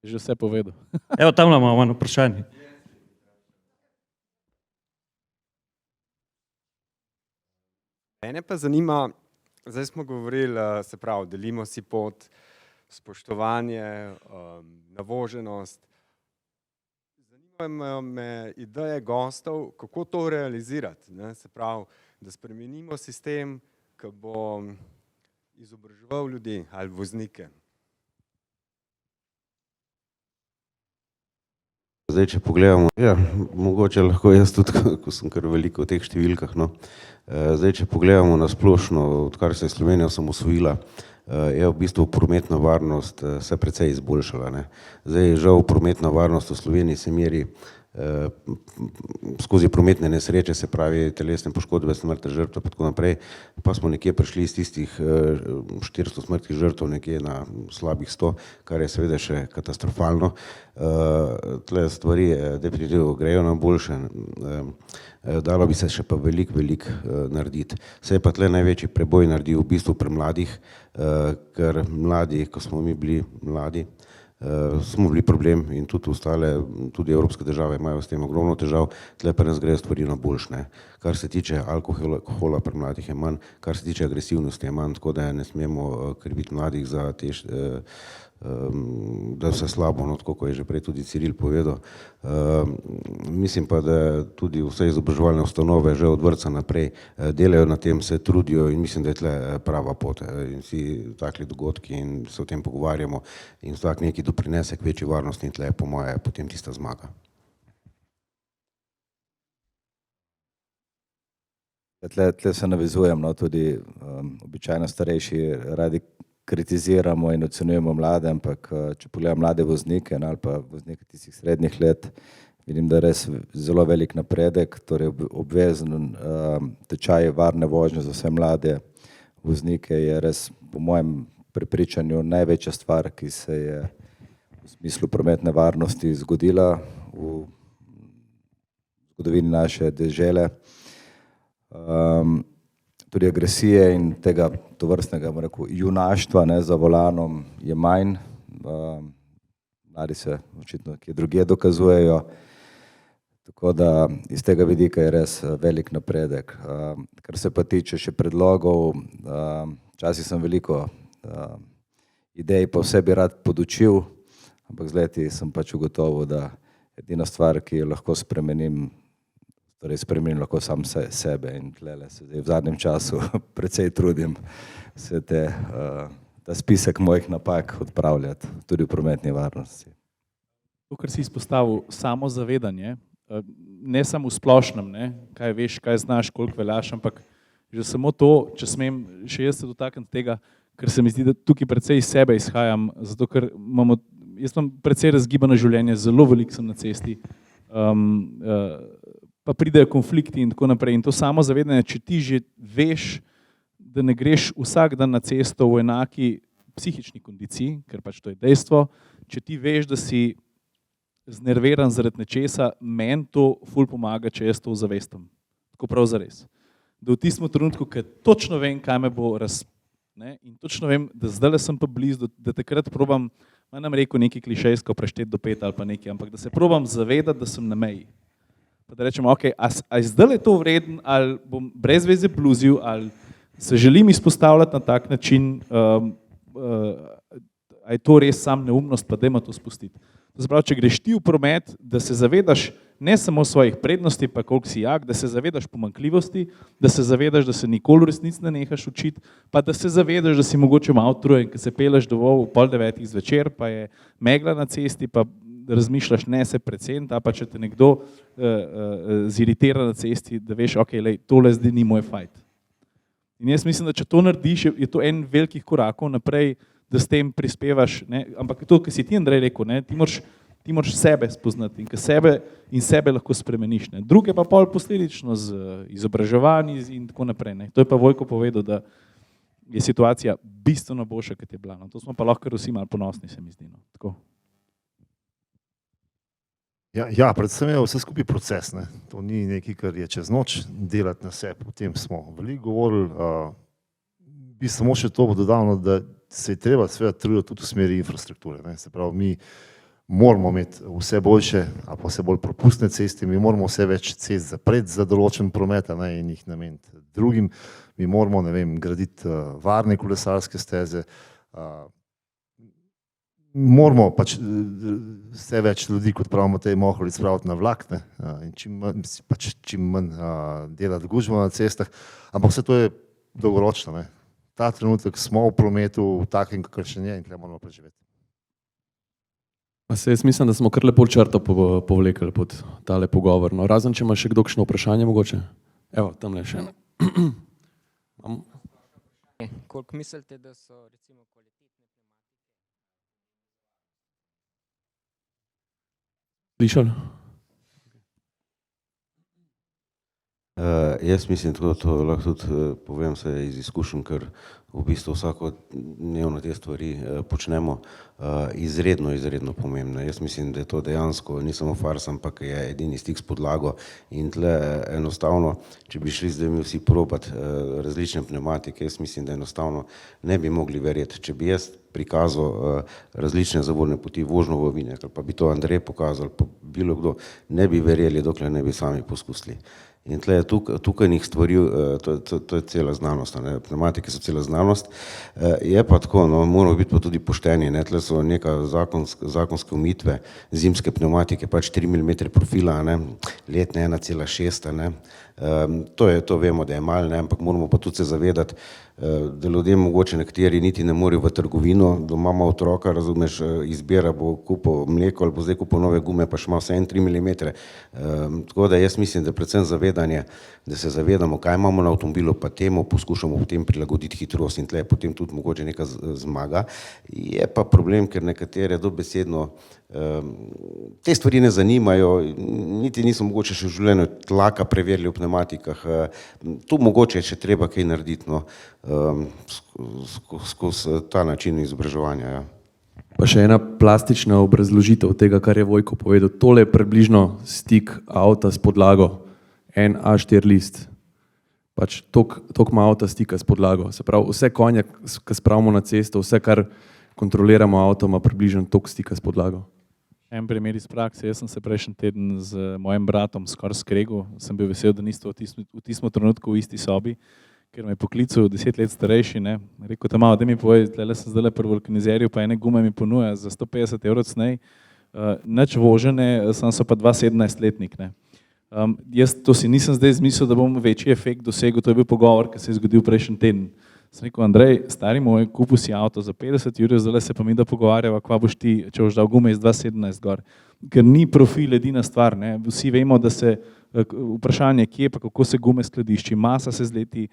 Že vse povedal. Evo, tam imamo eno vprašanje. Mene pa zanima, zdaj smo govorili, se pravi, delimo si pot, spoštovanje, navoženost. Zanimajo me ideje gostov, kako to realizirati, ne? Se pravi, da spremenimo sistem, ki bo izobraževal ljudi ali voznike. Zdaj, če pogledamo, ja, mogoče lahko jaz tudi, ko sem kar veliko v teh številkah, no. Zdaj, če pogledamo na splošno, odkar se je Slovenija osamosvojila, je v bistvu prometna varnost se precej izboljšala, ne. Zdaj, žal prometna varnost v Sloveniji se meri skozi prometne nesreče, se pravi telesne poškodbe, smrtne žrtve pa tako naprej, pa smo nekje prišli iz tistih 400 smrtnih žrtev nekje na slabih 100, kar je seveda še katastrofalno. Tle stvari definitivno grejo na boljše, dalo bi se še pa veliko narediti. Se je pa tle največji preboj naredil v bistvu pri mladih, ker mladi, ko smo mi bili mladi, smo bili problem in tudi ostale, tudi evropske države imajo s tem ogromno težav, tle pa nas grejo stvari na boljše. Kar se tiče alkohola pri mladih je manj, kar se tiče agresivnosti je manj, tako da ne smemo kriviti mladih za te, da je vse slabo, no, tako kot je že prej tudi Ciril povedal. Mislim pa, da tudi vse izobraževalne ustanove že od vrtca naprej delajo na tem, se trudijo in mislim, da je tle prava pot. In vsi takli dogodki in se o tem pogovarjamo in vsak neki doprinese k večji varnosti in tle je po moje potem tista zmaga. Tle se navezujem, no, tudi običajno starejši radi kritiziramo in ocenjujemo mlade, ampak če pogledam mlade voznike ali pa voznike tistih srednjih let, vidim, da je res zelo velik napredek, torej obvezen tečaj varne vožnje za vse mlade voznike je res po mojem prepričanju največja stvar, ki se je v smislu prometne varnosti zgodila v zgodovini naše dežele. Tudi agresije in tega tovrstnega, bom rekel, junaštva, ne, za volanom je manj. Mladi se očitno kje drugje dokazujejo, tako da iz tega vidika je res velik napredek. Kar se pa tiče še predlogov, včasih sem veliko idej pa vse bi rad podučil, ampak z leti sem pač ugotovil, da edina stvar, ki jo lahko spremenim, torej spremenim lahko sam sebe in tlele se zdaj v zadnjem času precej trudim se ta spisek mojih napak odpravljati, tudi v prometni varnosti. To, kar si izpostavil, samozavedanje, ne samo v splošnem, ne, kaj veš, kaj znaš, koliko veljaš, ampak že samo to, če smem še jaz se dotakniti tega, ker se mi zdi, da tukaj precej iz sebe izhajam, zato ker jaz imam precej razgibano življenje, zelo veliko sem na cesti, pa pridejo konflikti in tako naprej. In to samozavedanje, če ti že veš, da ne greš vsak dan na cesto v enaki psihični kondiciji, ker pač to je dejstvo, če ti veš, da si znerviran zaradi nečesa, meni to ful pomaga, če jaz to zavestam. Tako prav zares. Da v tistem trenutku, ker točno vem, kaj me bo in točno vem, da zdaj sem pa blizu, da takrat probam, nam rekel nekaj klišejsko, prešteti do 5 ali pa nekaj, ampak da se probam zavedati, da sem na meji. Pa da rečemo, ok, a zdaj je to vreden, ali bom brez veze bluzil, ali se želim izpostavljati na tak način, a je to res sam neumnost, pa dajmo to spustiti. To se pravi, če greš ti v promet, da se zavedaš ne samo svojih prednosti, pa koliko si jak, da se zavedaš pomanjkljivosti, da se zavedaš, da se nikoli v resnici ne nehaš učiti, pa da se zavedaš, da si mogoče malo utrujen, ker se peleš domov ob 8:30 zvečer, pa je megla na cesti, pa razmišljaš, ne se precenta, pa če te nekdo ziritira na cesti, da veš, ok, lej, tole zdaj ni moj fajt. In jaz mislim, da če to narediš, je to en velikih korakov naprej, da s tem prispevaš, ne, ampak to, kar si ti, Andrej, rekel, ne, ti moraš sebe spoznati in sebe lahko spremeniš, ne. Druge pa pol posledično z izobraževanji in tako naprej, ne. To je pa Vojko povedal, da je situacija bistveno boljša, kot je bila, no. To smo pa lahko vsi malo ponosni, se mi zdi, no. Tako. Ja, predvsem je vse skupaj proces, ne. To ni nekaj, kar je čez noč delati na sebi, o tem smo veliko govorili, bi samo še to dodal, da se je treba seveda truditi tudi v smeri infrastrukture, ne. Se pravi, mi moramo imeti vse boljše ali pa vse bolj propustne ceste, mi moramo vse več cest zapreti za določen promet, ne, in jih nameniti drugim, mi moramo, ne vem, graditi varne kolesarske steze, moramo pač vse več ljudi, kot pravimo tej Mohorici, spraviti na vlak, ne, in čim manj delati gužvo na cestah, ampak vse to je dolgoročno, ne. Ta trenutek smo v prometu v takem, kakor še je in tukaj moramo preživeti. Jaz mislim, da smo kar lepo črto povlekli pod tale pogovor. No, razen, če ima še kdo kakšno vprašanje mogoče. Evo, tamle še eno. Koliko mislite, da so recimo kvalitetne Slišali? Jaz mislim, da to lahko tudi povem se iz izkušenj, ker v bistvu vsakodnevno te stvari počnemo, izredno pomembne. Jaz mislim, da je to dejansko ni samo farsa, ampak je edini stik s podlago in tle enostavno, če bi šli zdaj mi vsi probati različne pneumatike, jaz mislim, da enostavno ne bi mogli verjeti. Če bi jaz prikazal različne zavorne poti vožnjo v ovinek, ali pa bi to Andrej pokazal, pa bilo kdo, ne bi verjeli, dokler ne bi sami poskusili. In tle tukaj njih stvari, to je cela znanost, pneumatike so cela znanost, je pa tako, no, moramo biti pa tudi pošteni, ne, tle so neka zakonske omitve, zimske pneumatike, pač 3 mm profila, ne, letne 1,6, ne, to vemo, da je malo, ne, ampak moramo pa tudi se zavedati, da ljudje mogoče nekateri niti ne morejo v trgovino, doma ima otroka, razumeš, izbira, bo kupil mleko ali bo zdaj kupil nove gume, pa še ima vse 3 mm. Tako da jaz mislim, da predvsem zavedanje, da se zavedamo, kaj imamo na avtomobilu, pa temu poskušamo potem prilagoditi hitrost in tle je potem tudi mogoče neka zmaga. Je pa problem, ker nekatere dobesedno te stvari ne zanimajo, niti niso mogoče še v življenju tlaka preverili v pneumatikah. Tu mogoče je še treba kaj narediti, no, skozi ta način izobraževanja. Ja. Pa še ena plastična obrazložitev tega, kar je Vojko povedal. Tole je približno stik avta s podlago, en A4 list. Pač toliko ima avta stika s podlago. Se pravi, vse konje, ki spravimo na cesto, vse, kar kontroliramo avto, ima približno toliko stika s podlago. En primer iz prakse, jaz sem se prejšnji teden z mojim bratom skoraj skregal, sem bil vesel, da niste v tistem trenutku v isti sobi, ker me je poklical 10 let starejši, ne, rekel tam malo, da mi povej, tlele sem zdaj pri vulkanizerju, pa ene gume mi ponuja za 150 € cnej, nič vožene, sem so pa 2-17-letnik, ne. Jaz to si nisem zdaj zmislil, da bom večji efekt dosegel, to je bil pogovor, ki se je zgodil prejšnji teden. Sem rekel, Andrej, stari moj, kupil si avto za 50 €, zdaj se pa mi da pogovarjava, kva boš ti, če boš dal gume iz 2,17 gor. Ker ni profil edina stvar, ne. Vsi vemo, da se vprašanje, kje pa kako se gume skladišči, masa se z leti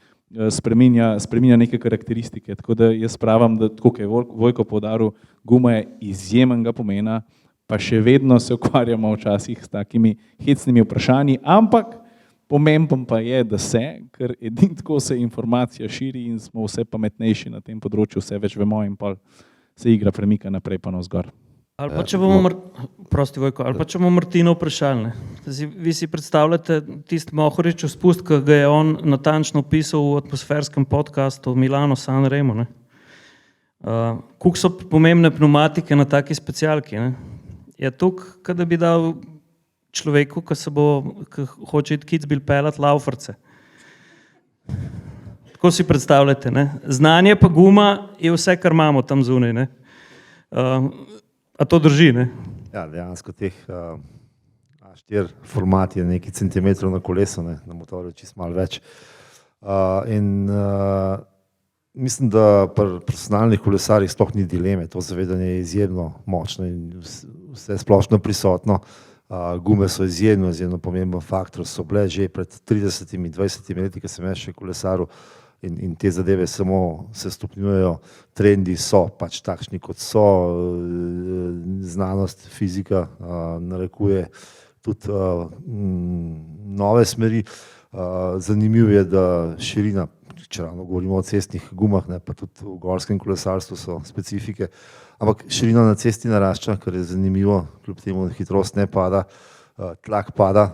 spreminja neke karakteristike, tako da jaz pravim, da tako, kot je Vojko poudaril, guma je izjemnega pomena, pa še vedno se ukvarjamo včasih s takimi hecnimi vprašanji, ampak pomemben pa je, da se, ker edino tako se informacija širi in smo vse pametnejši na tem področju, vse več vemo in pa se igra premika naprej pa navzgor. Ali pa če bomo, prosti Vojko, ali pa če bomo Martina vprašali, ne. Vi si predstavljate tisti Mohoričev spust, ki ga je on natančno opisal v atmosferskem podcastu Milano San Remo, ne. Koliko so pomembne pneumatike na taki specialki, ne. Je tukaj, kada bi dal človeku, ki hoče iti Kitzbühel pelat laufarce. Tako si predstavljate, ne. Znanje pa guma je vse, kar imamo tam zunaj, ne. A to drži, ne? Ja, dejansko teh A4 format je nekaj centimetrov na kolesu, ne, na motorju čist malo več. Mislim, da pri profesionalnih kolesarjih sploh ni dileme, to zavedanje je izjemno močno in vse splošno prisotno. Gume so izjemno pomemben faktor, so bile že pred 30-20 leti, ko sem jaz še kolesaril, in te zadeve samo se stopnjujejo, trendi so pač takšni, kot so, znanost, fizika narekuje tudi nove smeri. Zanimivo je, da širina, če ravno govorimo o cestnih gumah, ne, pa tudi v gorskem kolesarstvu so specifike, ampak širina na cesti narašča, kar je zanimivo, kljub temu, da hitrost ne pada, tlak pada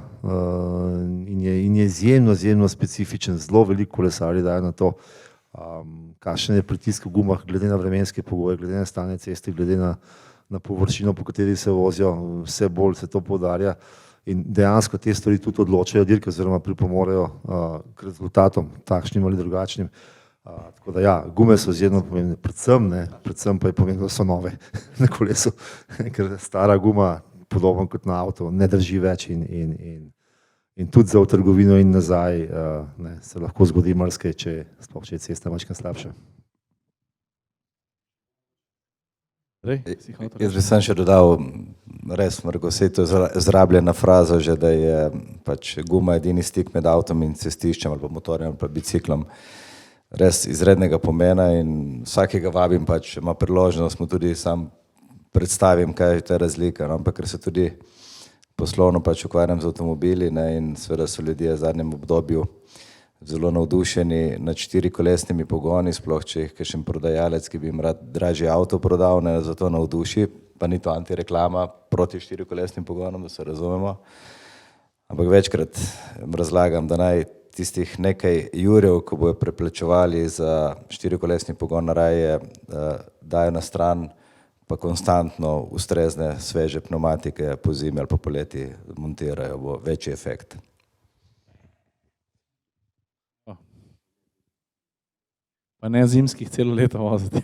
in je izjemno specifičen, zelo veliko kolesarji dajo na to, kakšen je pritisk v gumah, glede na vremenske pogoje, glede na stanje ceste, glede na površino, po kateri se vozijo, vse bolj se to poudarja in dejansko te stvari tudi odločajo dirke oziroma pripomorejo k rezultatom, takšnim ali drugačnim. Tako da ja, gume so izjemno pomembne, predvsem pa je pomembno, da so nove na kolesu, ker stara guma, podobno kot na avtu, ne drži več in tudi za v trgovino in nazaj se lahko zgodi marsikaj, sploh če je cesta malo slabša. Jaz bi sam še dodal, res, Marko, saj to je zrabljena fraza že, da je pač guma edini stik med avtom in cestiščem ali pa motorjem ali pa biciklom. Res izrednega pomena in vsakega vabim pač, če ima priložnost, mu tudi sam predstavim, kaj je ta razlika, no? Ampak ker se tudi poslovno pač ukvarjam z avtomobili, ne? In seveda so ljudje v zadnjem obdobju zelo navdušeni nad štirikolesnimi pogoni, sploh če jih kakšen prodajalec, ki bi jim rad dražji avto prodal, ne, zato navduši, pa ni to antireklama proti štirikolesnim pogonom, da se razumemo. Ampak večkrat razlagam, da naj tistih nekaj jurjev, ko bojo preplačevali za štirikolesni pogon, raje dajo na stran, pa konstantno ustrezne sveže pneumatike po zimi ali po poleti montirajo, bo večji efekt. Pa ne zimskih celo leto voziti.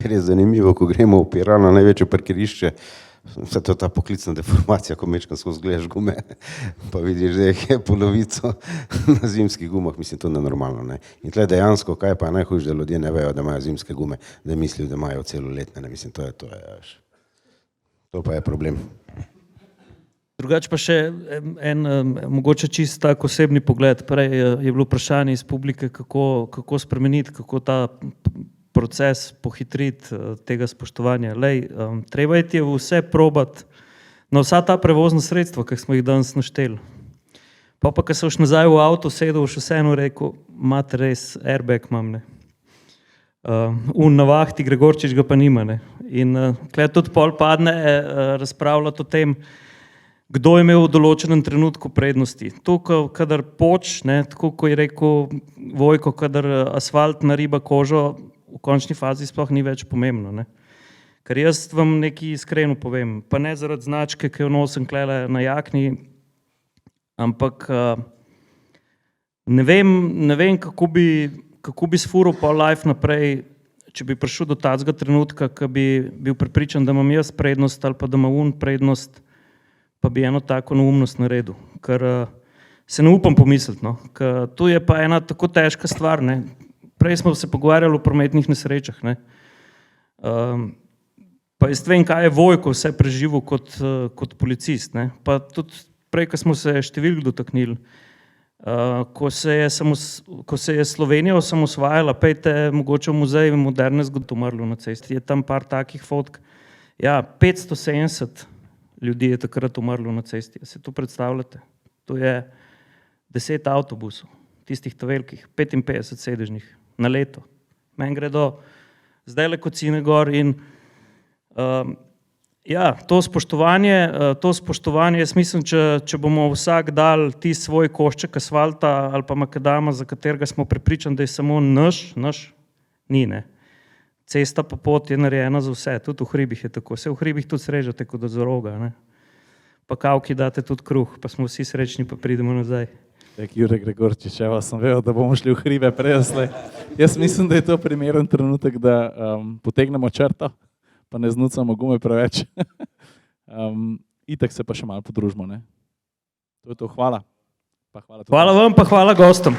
Ker je zanimivo, ko gremo v Pirano, največje parkirišče, vse to je ta poklicna deformacija, ko mečkam skozi gledaš gume, pa vidiš, da je polovico na zimskih gumah, mislim, to nenormalno, ne. In tle dejansko, kaj pa je najhujše, da ljudje ne vejo, da imajo zimske gume, da mislijo, da imajo celoletne, ne, mislim, to pa je problem. Drugače pa še en mogoče čist tak osebni pogled. Prej je bilo vprašanje iz publike, kako spremeniti, kako ta proces pohitriti tega spoštovanja. Treba je vse probati na vsa ta prevozna sredstva, ki smo jih danes našteli. Pa ko se boš nazaj v avto sedel, boš vseeno rekel, imate res, airbag imam, ne. Na vahti Gregorčič ga pa nima, ne. In tukaj tudi pol padne razpravljati o tem, kdo je imel v določenem trenutku prednosti. To, kadar poč, ne, tako ko je rekel Vojko, kadar asfalt nariba kožo, v končni fazi sploh ni več pomembno, ne. Ker jaz vam nekaj iskreno povem, pa ne zaradi značke, ki jo nosim klele na jakni, ampak ne vem, kako bi sfuril pa life naprej, če bi prišel do tacega trenutka, ko bi bil prepričan, da imam jaz prednost ali pa da ima prednost, pa bi eno tako neumnost naredil, ker se ne upam pomisliti, no, ker to je pa ena tako težka stvar, ne. Prej smo se pogovarjali o prometnih nesrečah, ne. Pa jaz vem, kaj je Vojko vse preživel kot policist, ne, pa tudi prej, ko smo se številk dotaknili, ko se je Slovenija osamosvajala, pejte mogoče v muzej moderne zgodovine umrlo na cesti, je tam par takih fotk, ja, 570 ljudi je takrat umrlo na cesti. Se to predstavljate? To je 10 avtobusov, tistih velikih, 55 sedežnih na leto. Meni gredo zdajle kocine gor in ja, to spoštovanje, jaz mislim, če bomo vsak dal ti svoj košček asfalta ali pa makadama, za katerega smo prepričani, da je samo naš, ni, ne. Cesta pa pot je narejena za vse, tudi v hribih je tako, se v hribih tudi srežete kot do zoroga, ne. Pa kavki date tudi kruh, pa smo vsi srečni, pa pridemo nazaj. Jure Gregorčič, evo, sem vedel, da bomo šli v hribe preslej. Jaz mislim, da je to primeren trenutek, da potegnemo črto, pa ne znucamo gume preveč. Itak se pa še malo podružimo, ne. To je to, hvala. Hvala vam, pa hvala gostom.